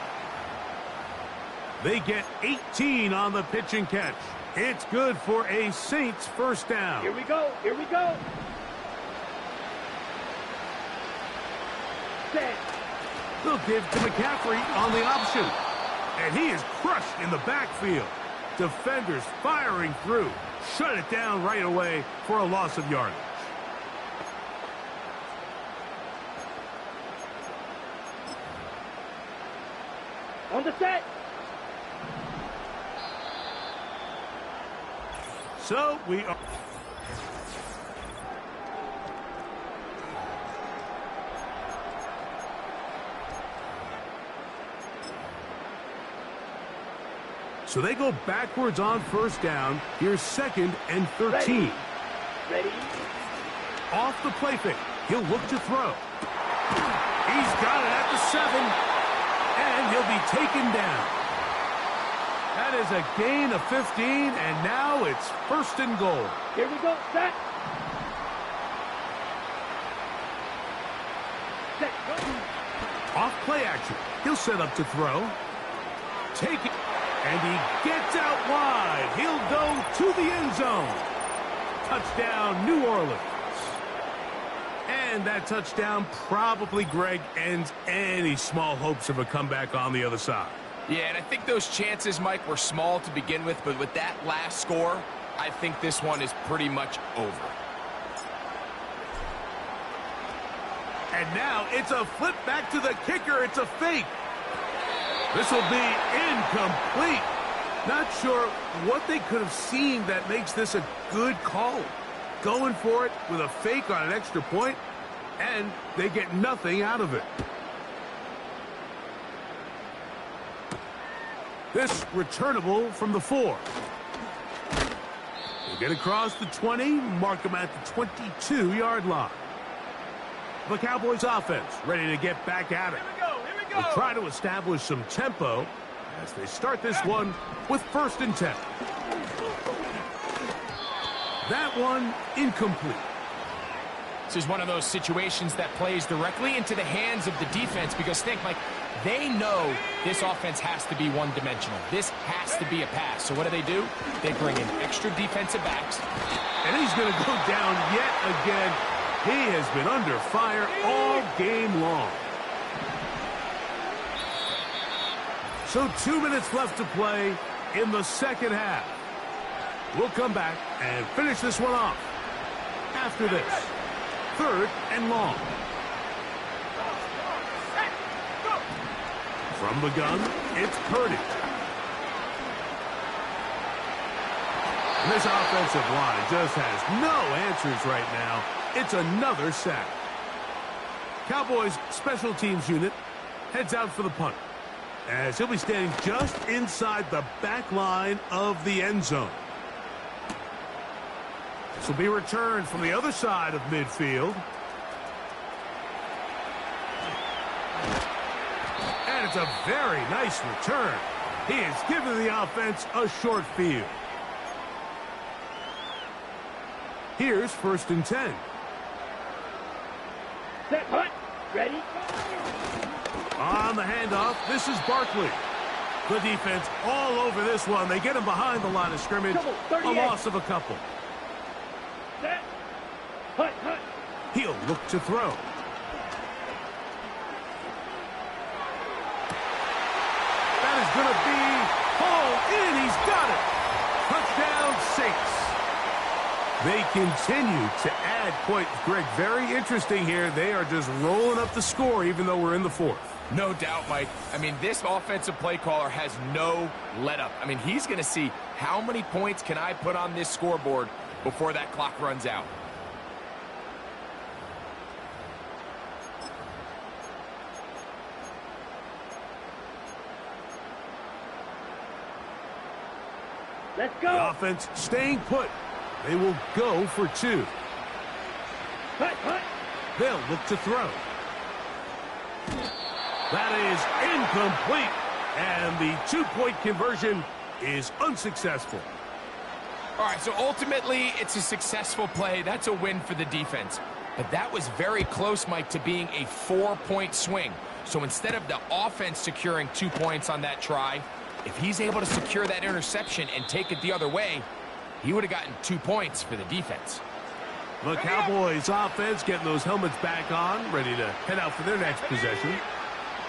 They get 18 on the pitch and catch. It's good for a Saints 1st down. Here we go. Here we go. Set. They'll give to McCaffrey on the option. And he is crushed in the backfield. Defenders firing through. Shut it down right away for a loss of yardage. On the set. So we are... So they go backwards on 1st down. Here's 2nd and 13. Ready. Off the play fake. He'll look to throw. He's got it at the 7. And he'll be taken down. That is a gain of 15, and now it's 1st and goal. Here we go. Set. Set. Go. Off play action. He'll set up to throw. Take it. And he gets out wide. He'll go to the end zone. Touchdown, New Orleans. And that touchdown probably, Greg, ends any small hopes of a comeback on the other side. Yeah, and I think those chances, Mike, were small to begin with, but with that last score, I think this one is pretty much over. And now it's a flip back to the kicker. It's a fake. This will be incomplete. Not sure what they could have seen that makes this a good call. Going for it with a fake on an extra point, and they get nothing out of it. This returnable from the 4. They get across the 20, mark them at the 22-yard line. The Cowboys offense ready to get back at it. They'll try to establish some tempo as they start this one with 1st and 10. That one incomplete. This is one of those situations that plays directly into the hands of the defense because, think, Mike, they know this offense has to be one-dimensional. This has to be a pass. So what do? They bring in extra defensive backs. And he's going to go down yet again. He has been under fire all game long. So 2 minutes left to play in the second half. We'll come back and finish this one off after this. 3rd and long. From the gun, it's Purdy. And this offensive line just has no answers right now. It's another sack. Cowboys special teams unit heads out for the punt, as he'll be standing just inside the back line of the end zone. This will be returned from the other side of midfield. And it's a very nice return. He has given the offense a short field. Here's 1st and 10. Set, hunt, ready. On the handoff, this is Barkley. The defense all over this one. They get him behind the line of scrimmage. A loss of a couple. Set, hunt, hunt. He'll look to throw. That is going to be hauled in. He's got it. Touchdown, Saints. They continue to add points. Greg, very interesting here. They are just rolling up the score even though we're in the 4th. No doubt, Mike. I mean, this offensive play caller has no let-up. I mean, he's going to see how many points can I put on this scoreboard before that clock runs out. Let's go. The offense staying put. They will go for 2. Hunt, hunt. They'll look to throw. That is incomplete. And the 2-point conversion is unsuccessful. All right, so ultimately, it's a successful play. That's a win for the defense. But that was very close, Mike, to being a 4-point swing. So instead of the offense securing 2 points on that try, if he's able to secure that interception and take it the other way, he would have gotten 2 points for the defense. The Cowboys offense getting those helmets back on, ready to head out for their next possession.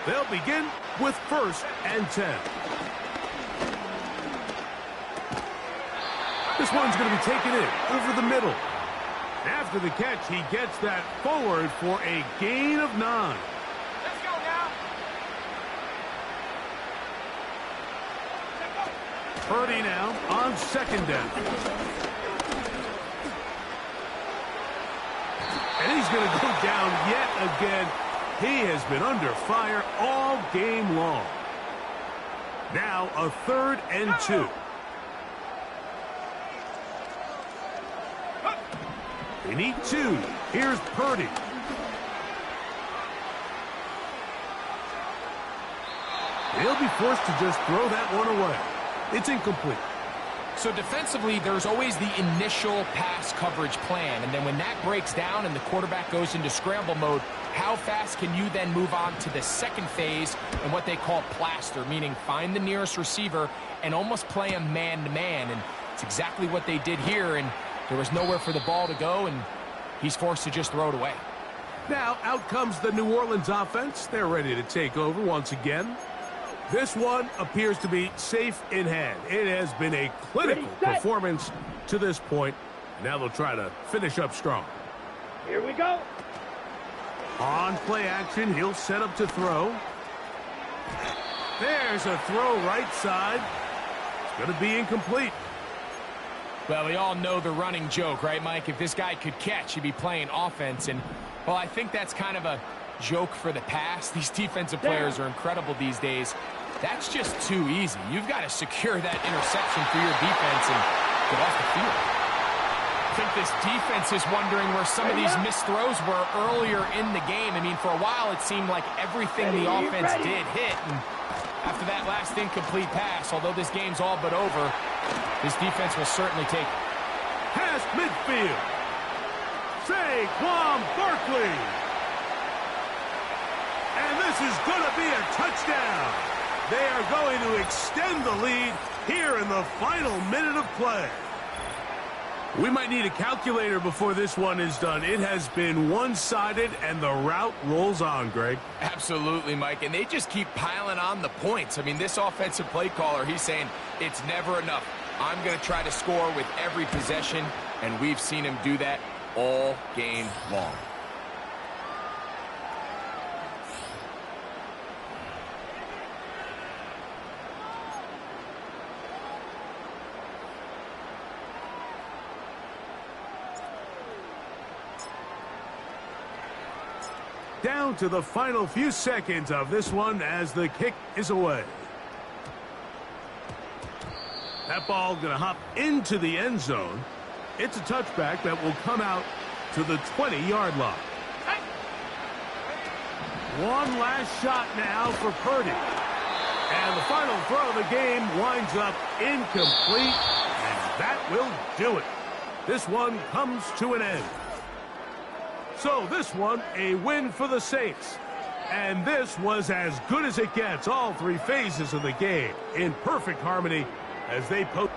They'll begin with 1st and 10. This one's going to be taken in over the middle. After the catch, he gets that forward for a gain of 9. Let's go now. Purdy now on 2nd down. And he's going to go down yet again. He has been under fire all game long. Now a 3rd and 2. They need 2. Here's Purdy. They'll be forced to just throw that one away. It's incomplete. So defensively, there's always the initial pass coverage plan, and then when that breaks down and the quarterback goes into scramble mode, how fast can you then move on to the second phase and what they call plaster, meaning find the nearest receiver and almost play him man-to-man, and it's exactly what they did here, and there was nowhere for the ball to go, and he's forced to just throw it away. Now out comes the New Orleans offense. They're ready to take over once again. This one appears to be safe in hand. It has been a clinical performance to this point. Now they'll try to finish up strong. Here we go. On play action, he'll set up to throw. There's a throw right side. It's going to be incomplete. Well, we all know the running joke, right, Mike? If this guy could catch, he'd be playing offense. And, well, I think that's kind of a joke for the past. These defensive players are incredible these days. That's just too easy. You've got to secure that interception for your defense and get off the field. I think this defense is wondering where some of these missed throws were earlier in the game. I mean, for a while, it seemed like everything the offense did hit. And after that last incomplete pass, although this game's all but over, this defense will certainly take it. Past midfield. Saquon Barkley. And this is going to be a touchdown. They are going to extend the lead here in the final minute of play. We might need a calculator before this one is done. It has been one-sided, and the route rolls on, Greg. Absolutely, Mike, and they just keep piling on the points. I mean, this offensive play caller, he's saying it's never enough. I'm going to try to score with every possession, and we've seen him do that all game long. Down to the final few seconds of this one as the kick is away. That ball going to hop into the end zone. It's a touchback that will come out to the 20-yard line. One last shot now for Purdy. And the final throw of the game winds up incomplete, and that will do it. This one comes to an end. So this one, a win for the Saints. And this was as good as it gets, all three phases of the game, in perfect harmony as they post.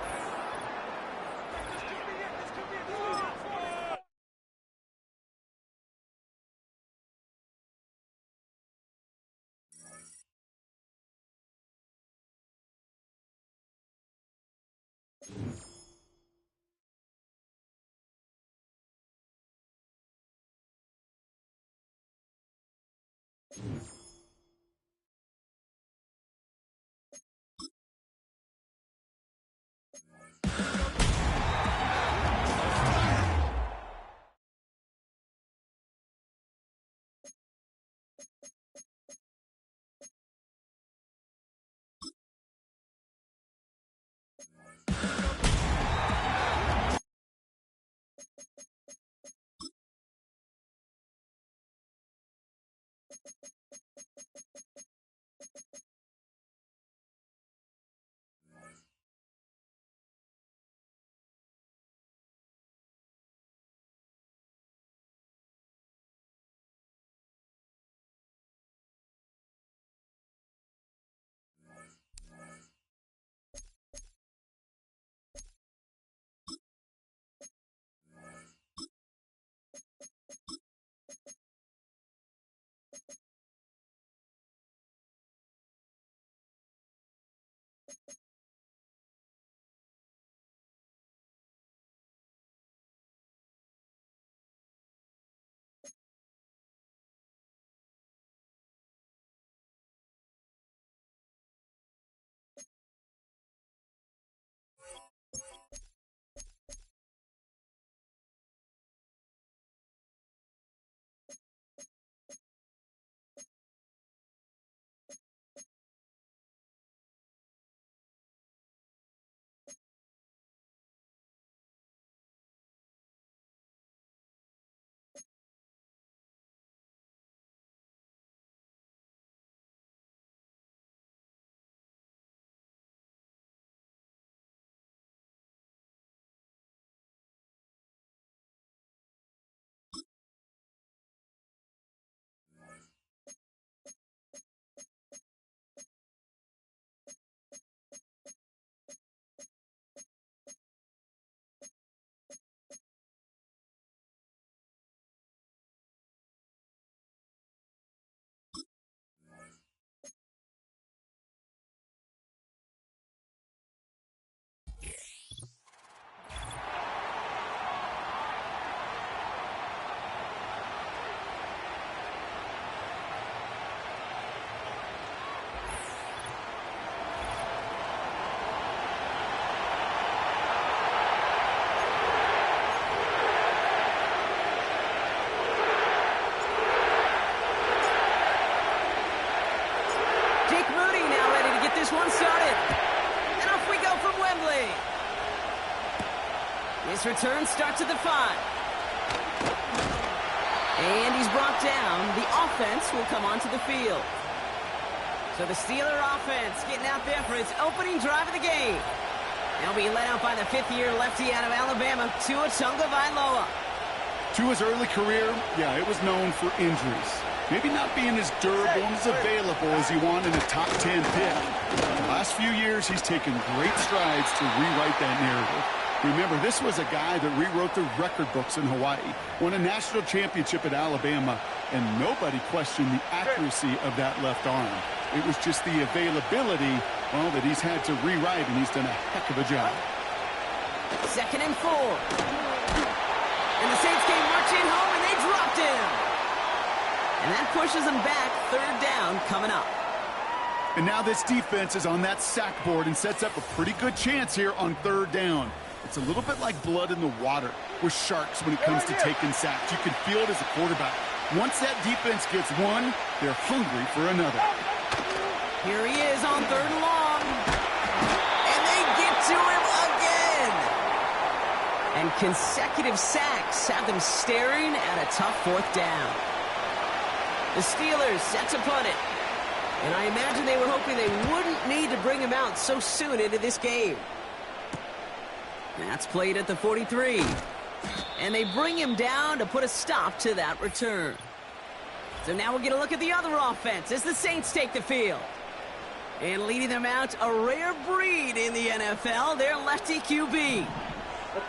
This return starts at the 5. And he's brought down. The offense will come onto the field. So the Steeler offense getting out there for its opening drive of the game. They'll be led out by the 5th-year lefty out of Alabama, Tua Tagovailoa. Tua's early career, yeah, it was known for injuries. Maybe not being as durable and as available as you want in a top 10 pick. The last few years, he's taken great strides to rewrite that narrative. Remember, this was a guy that rewrote the record books in Hawaii, won a national championship at Alabama, and nobody questioned the accuracy of that left arm. It was just the availability, well, that he's had to rewrite, and he's done a heck of a job. 2nd and 4. And the Saints came marching home, and they dropped him. And that pushes them back. 3rd down coming up. And now this defense is on that sack board and sets up a pretty good chance here on 3rd down. It's a little bit like blood in the water with sharks when it comes to taking sacks. You can feel it as a quarterback. Once that defense gets one, they're hungry for another. Here he is on 3rd and long. And they get to him again. And consecutive sacks have them staring at a tough 4th down. The Steelers set to punt it. And I imagine they were hoping they wouldn't need to bring him out so soon into this game. That's played at the 43. And they bring him down to put a stop to that return. So now we're going to look at the other offense as the Saints take the field. And leading them out, a rare breed in the NFL, their lefty QB.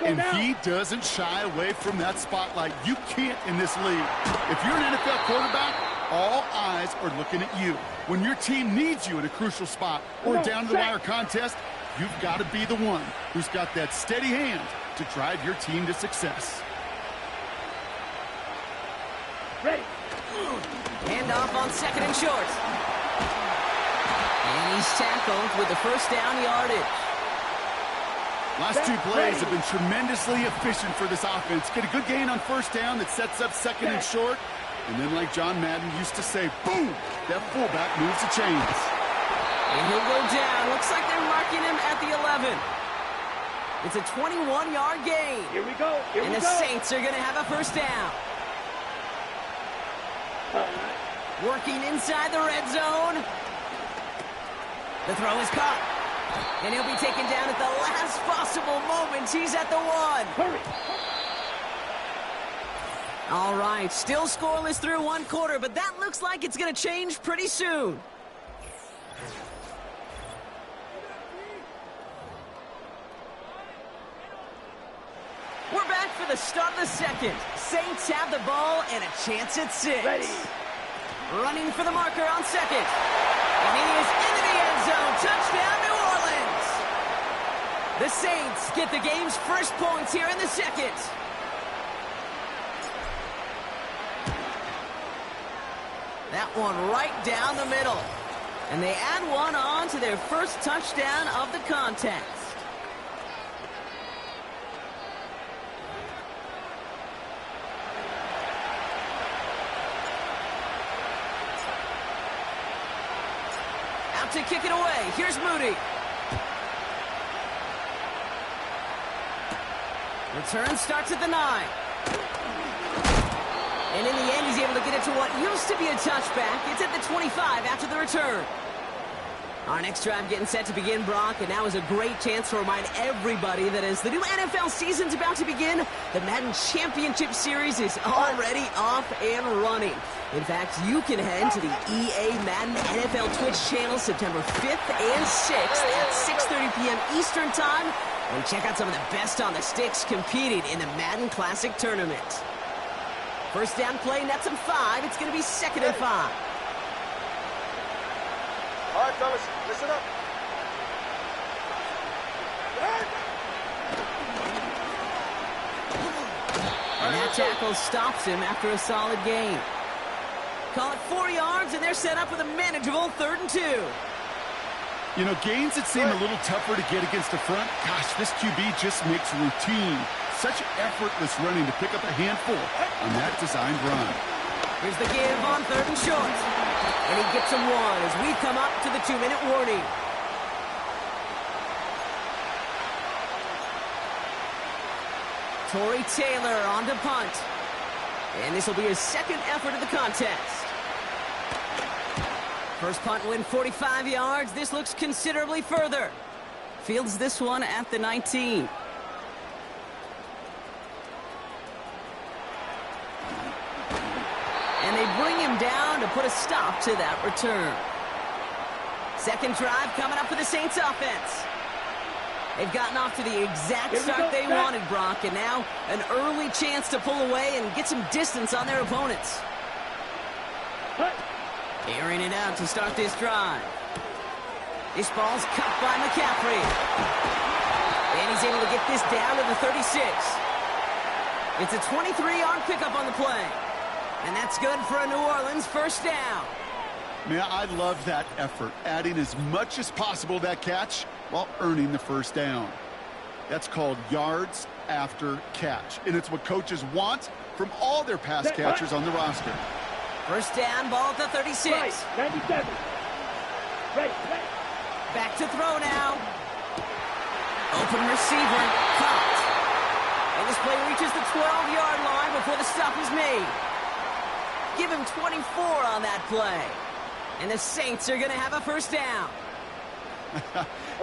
And he doesn't shy away from that spotlight. You can't in this league. If you're an NFL quarterback, all eyes are looking at you. When your team needs you in a crucial spot or a down-to-the-wire contest, you've got to be the one who's got that steady hand to drive your team to success. Ready. Handoff on 2nd and short. And he's tackled with the 1st down yardage. Last 2 plays have been tremendously efficient for this offense. Get a good gain on 1st down that sets up 2nd and short. And then like John Madden used to say, boom, that fullback moves the chains. And he'll go down. Looks like they're marking him at the 11. It's a 21-yard gain. Here we go. And the Saints are going to have a 1st down. Working inside the red zone. The throw is caught. And he'll be taken down at the last possible moment. He's at the 1. Hurry. All right, still scoreless through 1 quarter, but that looks like it's going to change pretty soon. We're back for the start of the 2nd. Saints have the ball and a chance at 6. Ready. Running for the marker on 2nd. And he is into the end zone. Touchdown, New Orleans. The Saints get the game's first points here in the 2nd. That one right down the middle. And they add one on to their first touchdown of the contest. Out to kick it away. Here's Moody. Return starts at the 9. And in the end, he's able to get it to what used to be a touchback. It's at the 25 after the return. Our next drive getting set to begin, Brock, and now is a great chance to remind everybody that as the new NFL season's about to begin, the Madden Championship Series is already off and running. In fact, you can head to the EA Madden NFL Twitch channel September 5th and 6th at 6:30 p.m. Eastern Time and check out some of the best on the sticks competing in the Madden Classic Tournament. First down play, nets him 5. It's going to be 2nd and 5. All right, fellas, listen up. And that tackle stops him after a solid gain. Call it 4 yards, and they're set up with a manageable 3rd and 2. You know, gains that seem a little tougher to get against the front, gosh, this QB just makes routine. Such effortless running to pick up a handful on that designed run. Here's the give on 3rd and short. And he gets him 1 as we come up to the 2-minute warning. Torrey Taylor on to punt. And this will be his second effort of the contest. First punt win 45 yards. This looks considerably further. Fields this one at the 19. And they bring him down to put a stop to that return. Second drive coming up for the Saints offense. They've gotten off to the exact start they wanted, Brock, and now an early chance to pull away and get some distance on their opponents. Airing it out to start this drive. This ball's cut by McCaffrey. And he's able to get this down to the 36. It's a 23-yard pickup on the play. And that's good for a New Orleans first down. Man, I love that effort, adding as much as possible to that catch while earning the first down. That's called yards after catch, and it's what coaches want from all their pass catchers on the roster. First down, ball at the 36. Right, 97. Right. Back to throw now. Open receiver, caught. And this play reaches the 12-yard line before the stop is made. Give him 24 on that play. And the Saints are going to have a first down.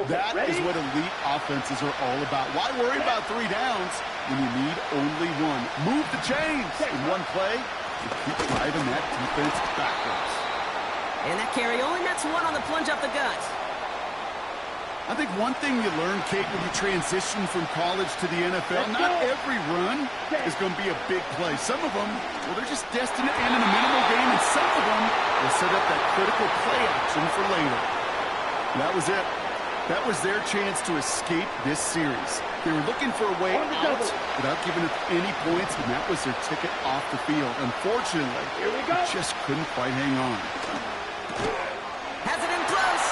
That is what elite offenses are all about. Why worry about 3 downs when you need only one? Move the chains in one play and keep driving that defense backwards. And that carry only nets one on the plunge up the gut. I think one thing you learn, Kate, when you transition from college to the NFL, not every run is going to be a big play. Some of them, well, they're just destined to end in a minimal game, and some of them will set up that critical play action for later. That was it. That was their chance to escape this series. They were looking for a way out without giving up any points, and that was their ticket off the field. Unfortunately, they just couldn't quite hang on. Has it in close.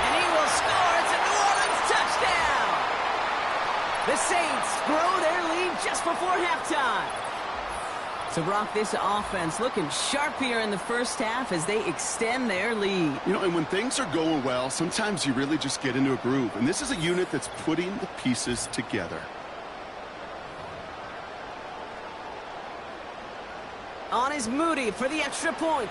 And he will score. It's a New Orleans touchdown. The Saints grow their lead just before halftime. So, Brock, this offense looking sharp here in the first half as they extend their lead. You know, and when things are going well, sometimes you really just get into a groove. And this is a unit that's putting the pieces together. On is Moody for the extra point.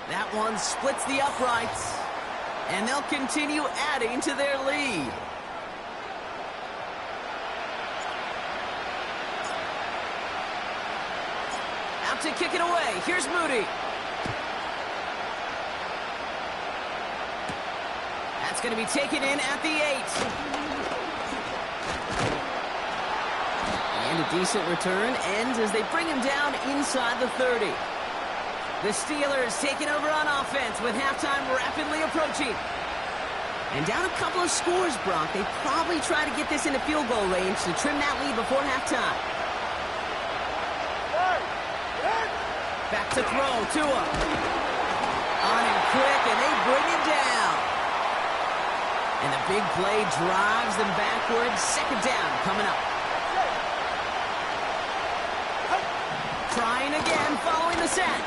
That one splits the uprights. And they'll continue adding to their lead. Out to kick it away. Here's Moody. That's going to be taken in at the 8. And a decent return ends as they bring him down inside the 30. The Steelers taking over on offense with halftime rapidly approaching. And down a couple of scores, Brock. They probably try to get this into field goal range to trim that lead before halftime. Back to throw, Tua. On him quick, and they bring him down. And the big play drives them backwards. Second down coming up. Trying again following the sack.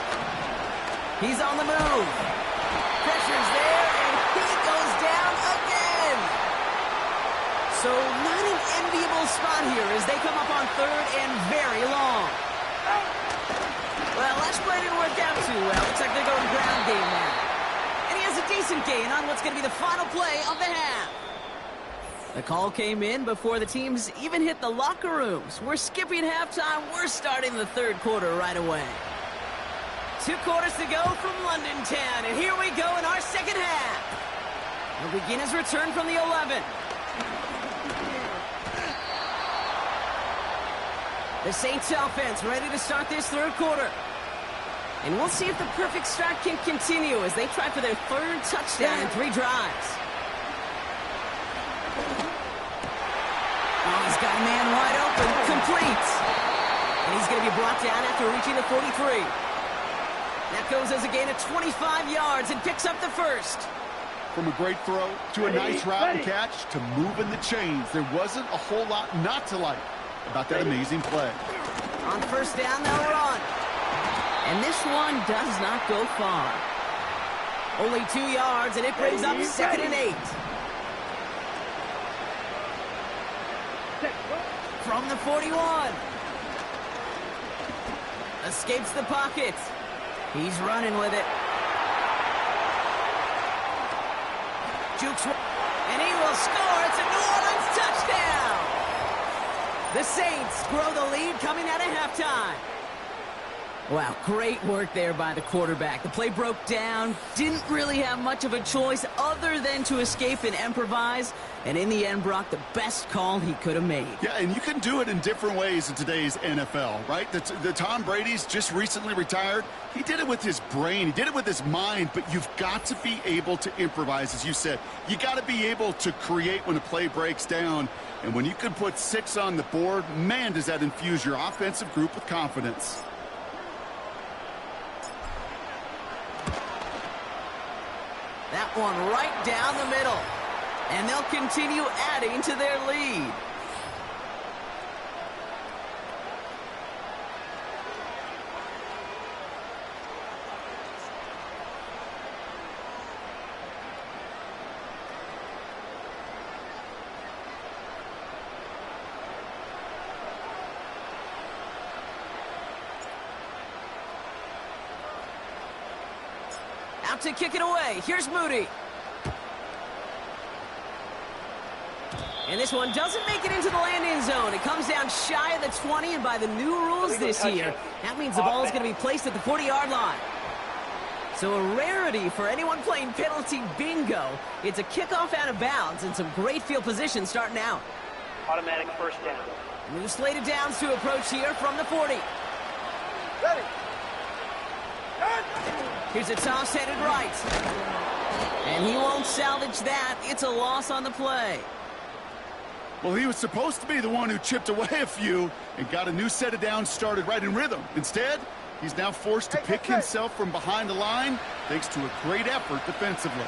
He's on the move. Pressure's there, and he goes down again. So not an enviable spot here as they come up on third and very long. Well, last play didn't work out too well. Looks like they're going ground game now. And he has a decent gain on what's going to be the final play of the half. The call came in before the teams even hit the locker rooms. We're skipping halftime. We're starting the third quarter right away. 2 quarters to go from London Town, and here we go in our second half. He'll begin his return from the 11. The Saints offense ready to start this third quarter. And we'll see if the perfect start can continue as they try for their third touchdown in 3 drives. Oh, he's got a man wide open, complete. And he's going to be brought down after reaching the 43. That goes as a gain of 25 yards and picks up the first. From a great throw to a nice route and catch to moving the chains, there wasn't a whole lot not to like about that amazing play. On first down, they'll run. And this one does not go far. Only 2 yards, and it brings up 2nd and 8. From the 41. Escapes the pocket. He's running with it. Jukes, and he will score. It's a New Orleans touchdown. The Saints grow the lead coming out of halftime. Wow, great work there by the quarterback. The play broke down, didn't really have much of a choice other than to escape and improvise. And in the end, Brock, the best call he could have made. Yeah, and you can do it in different ways in today's NFL, right? The Tom Brady's just recently retired. He did it with his brain. He did it with his mind, but you've got to be able to improvise, as you said. You got to be able to create when a play breaks down. And when you can put 6 on the board, man, does that infuse your offensive group with confidence. That one right down the middle. And they'll continue adding to their lead. Out to kick it away. Here's Moody. And this one doesn't make it into the landing zone. It comes down shy of the 20, and by the new rules this year, that means the ball is going to be placed at the 40-yard line. So a rarity for anyone playing penalty bingo. It's a kickoff out of bounds and some great field position starting out. Automatic first down. New slated downs to approach here from the 40. Ready. Here's a toss headed right. And he won't salvage that. It's a loss on the play. Well, he was supposed to be the one who chipped away a few and got a new set of downs started right in rhythm. Instead, he's now forced to pick himself from behind the line thanks to a great effort defensively.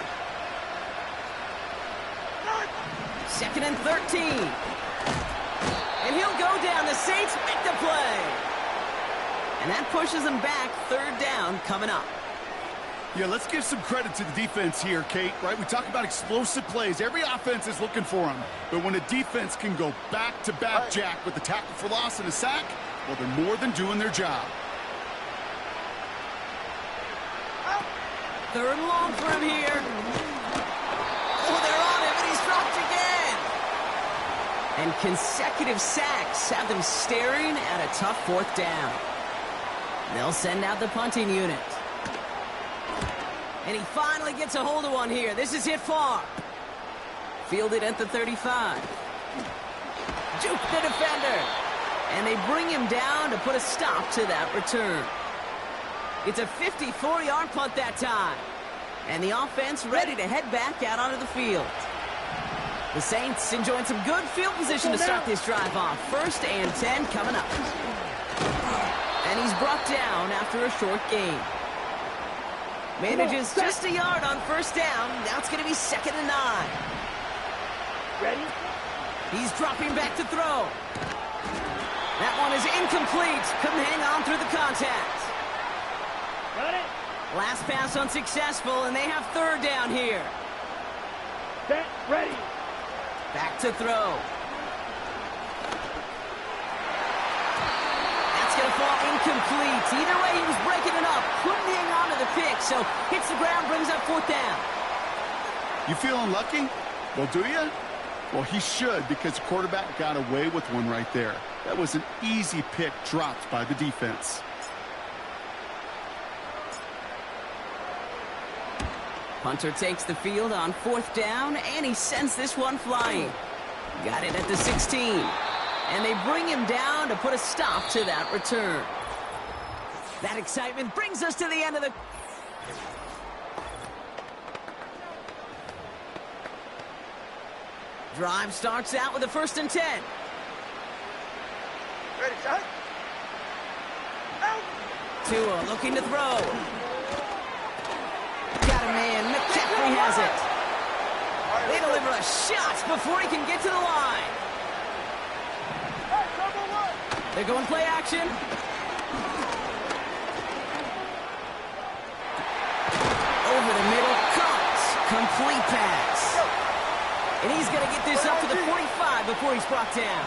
2nd and 13. And he'll go down. The Saints make the play. And that pushes them back. 3rd down coming up. Yeah, let's give some credit to the defense here, Kate, right? We talk about explosive plays. Every offense is looking for them. But when a defense can go back-to-back, Jack, with a tackle for loss and a sack, well, they're more than doing their job. 3rd and long for him here. Oh, they're on him, and he's dropped again. And consecutive sacks have them staring at a tough 4th down. They'll send out the punting unit. And he finally gets a hold of one here. This is hit far. Fielded at the 35. Juke the defender. And they bring him down to put a stop to that return. It's a 54-yard punt that time. And the offense ready to head back out onto the field. The Saints enjoying some good field position to start this drive off. 1st and 10 coming up. And he's brought down after a short gain. Manages just a yard on 1st down. Now it's going to be 2nd and 9. Ready? He's dropping back to throw. That one is incomplete. Couldn't hang on through the contact. Got it. Last pass unsuccessful, and they have 3rd down here. Set. Ready. Back to throw. That's going to fall incomplete. Either way, he was breaking it up. Couldn't hang on to the pick, so hits the ground, brings up 4th down. You feeling lucky? Well, do you? Well, he should, because the quarterback got away with one right there. That was an easy pick dropped by the defense. Hunter takes the field on 4th down, and he sends this one flying. Got it at the 16. And they bring him down to put a stop to that return. That excitement brings us to the end of the... Drive starts out with a 1st and 10. Ready, shot. Out. Tua looking to throw. Got a man. McCaffrey has it. They deliver a shot before he can get to the line. They're going play action. Over the middle. Incomplete pass. And he's going to get this up to the 45 before he's brought down.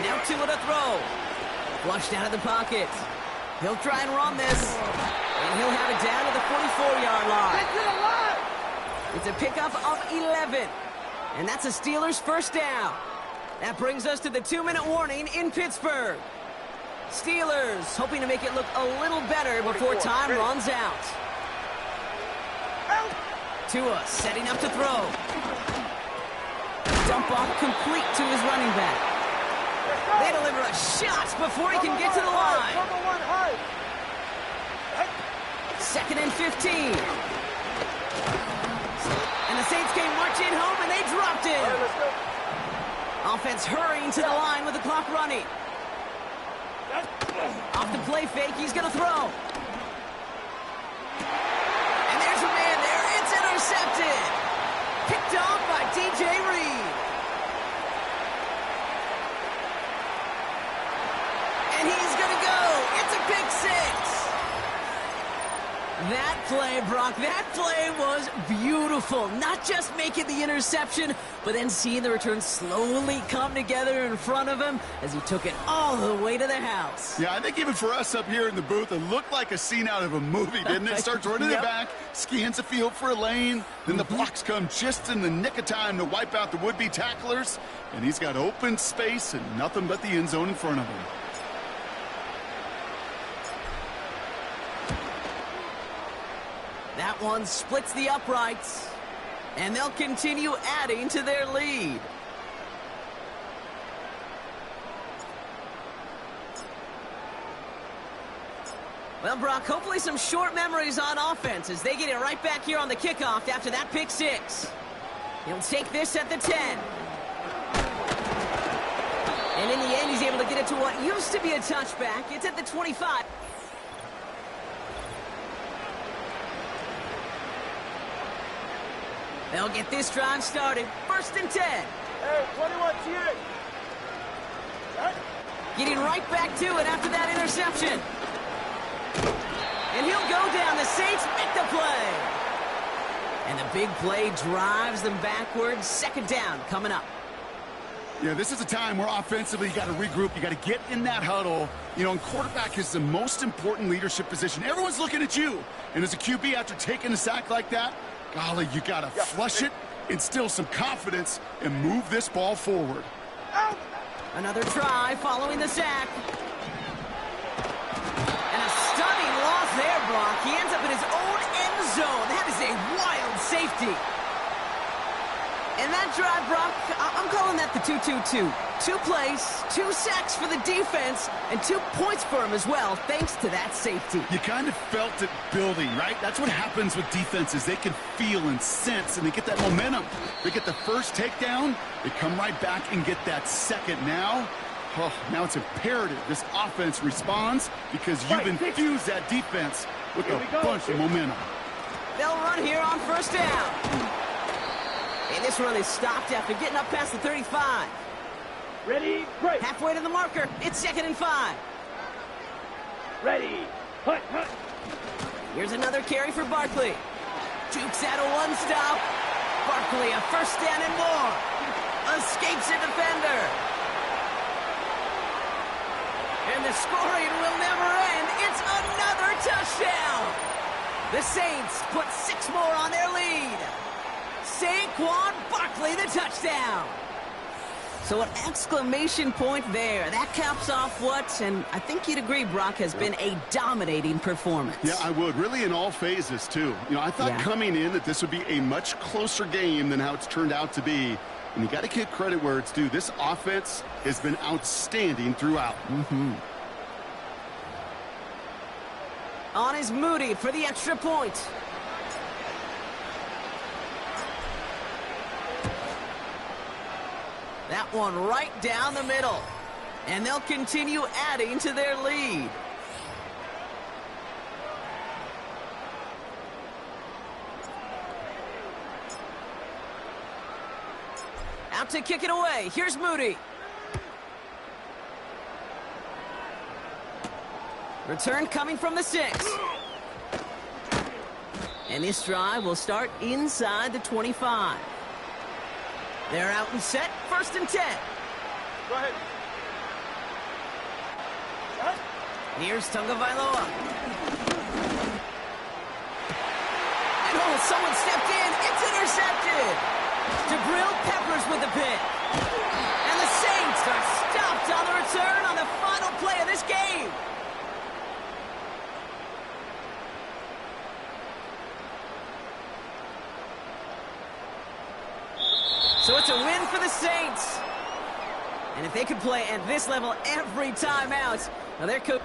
Now two to throw. Flushed out of the pocket. He'll try and run this. And he'll have it down to the 44-yard line. It's a pickup of 11. And that's a Steelers first down. That brings us to the 2-minute warning in Pittsburgh. Steelers hoping to make it look a little better before time runs out. Tua setting up to throw. Dump off complete to his running back. They deliver a shot before he can get to the line. 2nd and 15. And the Saints came marching home, and they dropped it. Offense hurrying to the line with the clock running. Off the play fake, he's going to throw. And there's a man there. It's intercepted. Picked off by D.J. Reed. And he's going to go. It's a pick six. That play, Brock, that play was beautiful. Not just making the interception, but then seeing the return slowly come together in front of him as he took it all the way to the house. Yeah, I think even for us up here in the booth, it looked like a scene out of a movie, didn't it? Starts running it back, scans the field for a lane, then the blocks come just in the nick of time to wipe out the would-be tacklers, and he's got open space and nothing but the end zone in front of him. That one splits the uprights, and they'll continue adding to their lead. Well, Brock, hopefully some short memories on offense as they get it right back here on the kickoff after that pick six. He'll take this at the 10. And in the end, he's able to get it to what used to be a touchback. It's at the 25. They'll get this drive started. 1st and 10. Hey, 21 TA. Getting right back to it after that interception. And he'll go down. The Saints make the play. And the big play drives them backwards. 2nd down coming up. Yeah, this is a time where offensively you got to regroup. You got to get in that huddle. You know, and quarterback is the most important leadership position. Everyone's looking at you. And as a QB, after taking a sack like that, golly, you got to flush it, instill some confidence, and move this ball forward. Another try following the sack. And a stunning loss there, Brock. He ends up in his own end zone. That is a wild safety. And that drive, Brock, I'm calling that the 2-2-2. 2 plays, 2 sacks for the defense, and 2 points for him as well, thanks to that safety. You kind of felt it building, right? That's what happens with defenses. They can feel and sense, and they get that momentum. They get the first takedown, they come right back and get that second. Now it's imperative this offense responds because you've infused that defense with a bunch of momentum. They'll run here on 1st down. And this run is stopped after getting up past the 35. Ready, break. Halfway to the marker. It's 2nd and 5. Ready, hunt. Here's another carry for Barkley. Jukes out a one-stop. Barkley, a 1st down and more. Escapes a defender. And the scoring will never end. It's another touchdown. The Saints put 6 more on their lead. Saquon Barkley, the touchdown. So an exclamation point there. That caps off what, and I think you'd agree, Brock, has been a dominating performance. Yeah, I would. Really in all phases, too. You know, I thought coming in that this would be a much closer game than how it's turned out to be. And you got to give credit where it's due. This offense has been outstanding throughout. On is Moody for the extra point. That one right down the middle. And they'll continue adding to their lead. Out to kick it away. Here's Moody. Return coming from the 6. And this drive will start inside the 25. They're out and set, 1st and 10. Go ahead. Here's Tagovailoa. And someone stepped in. It's intercepted. Jabril Peppers with the pick. And the Saints are stopped on the return on the final play of this game. So it's a win for the Saints. And if they could play at this level every time out, now their coach...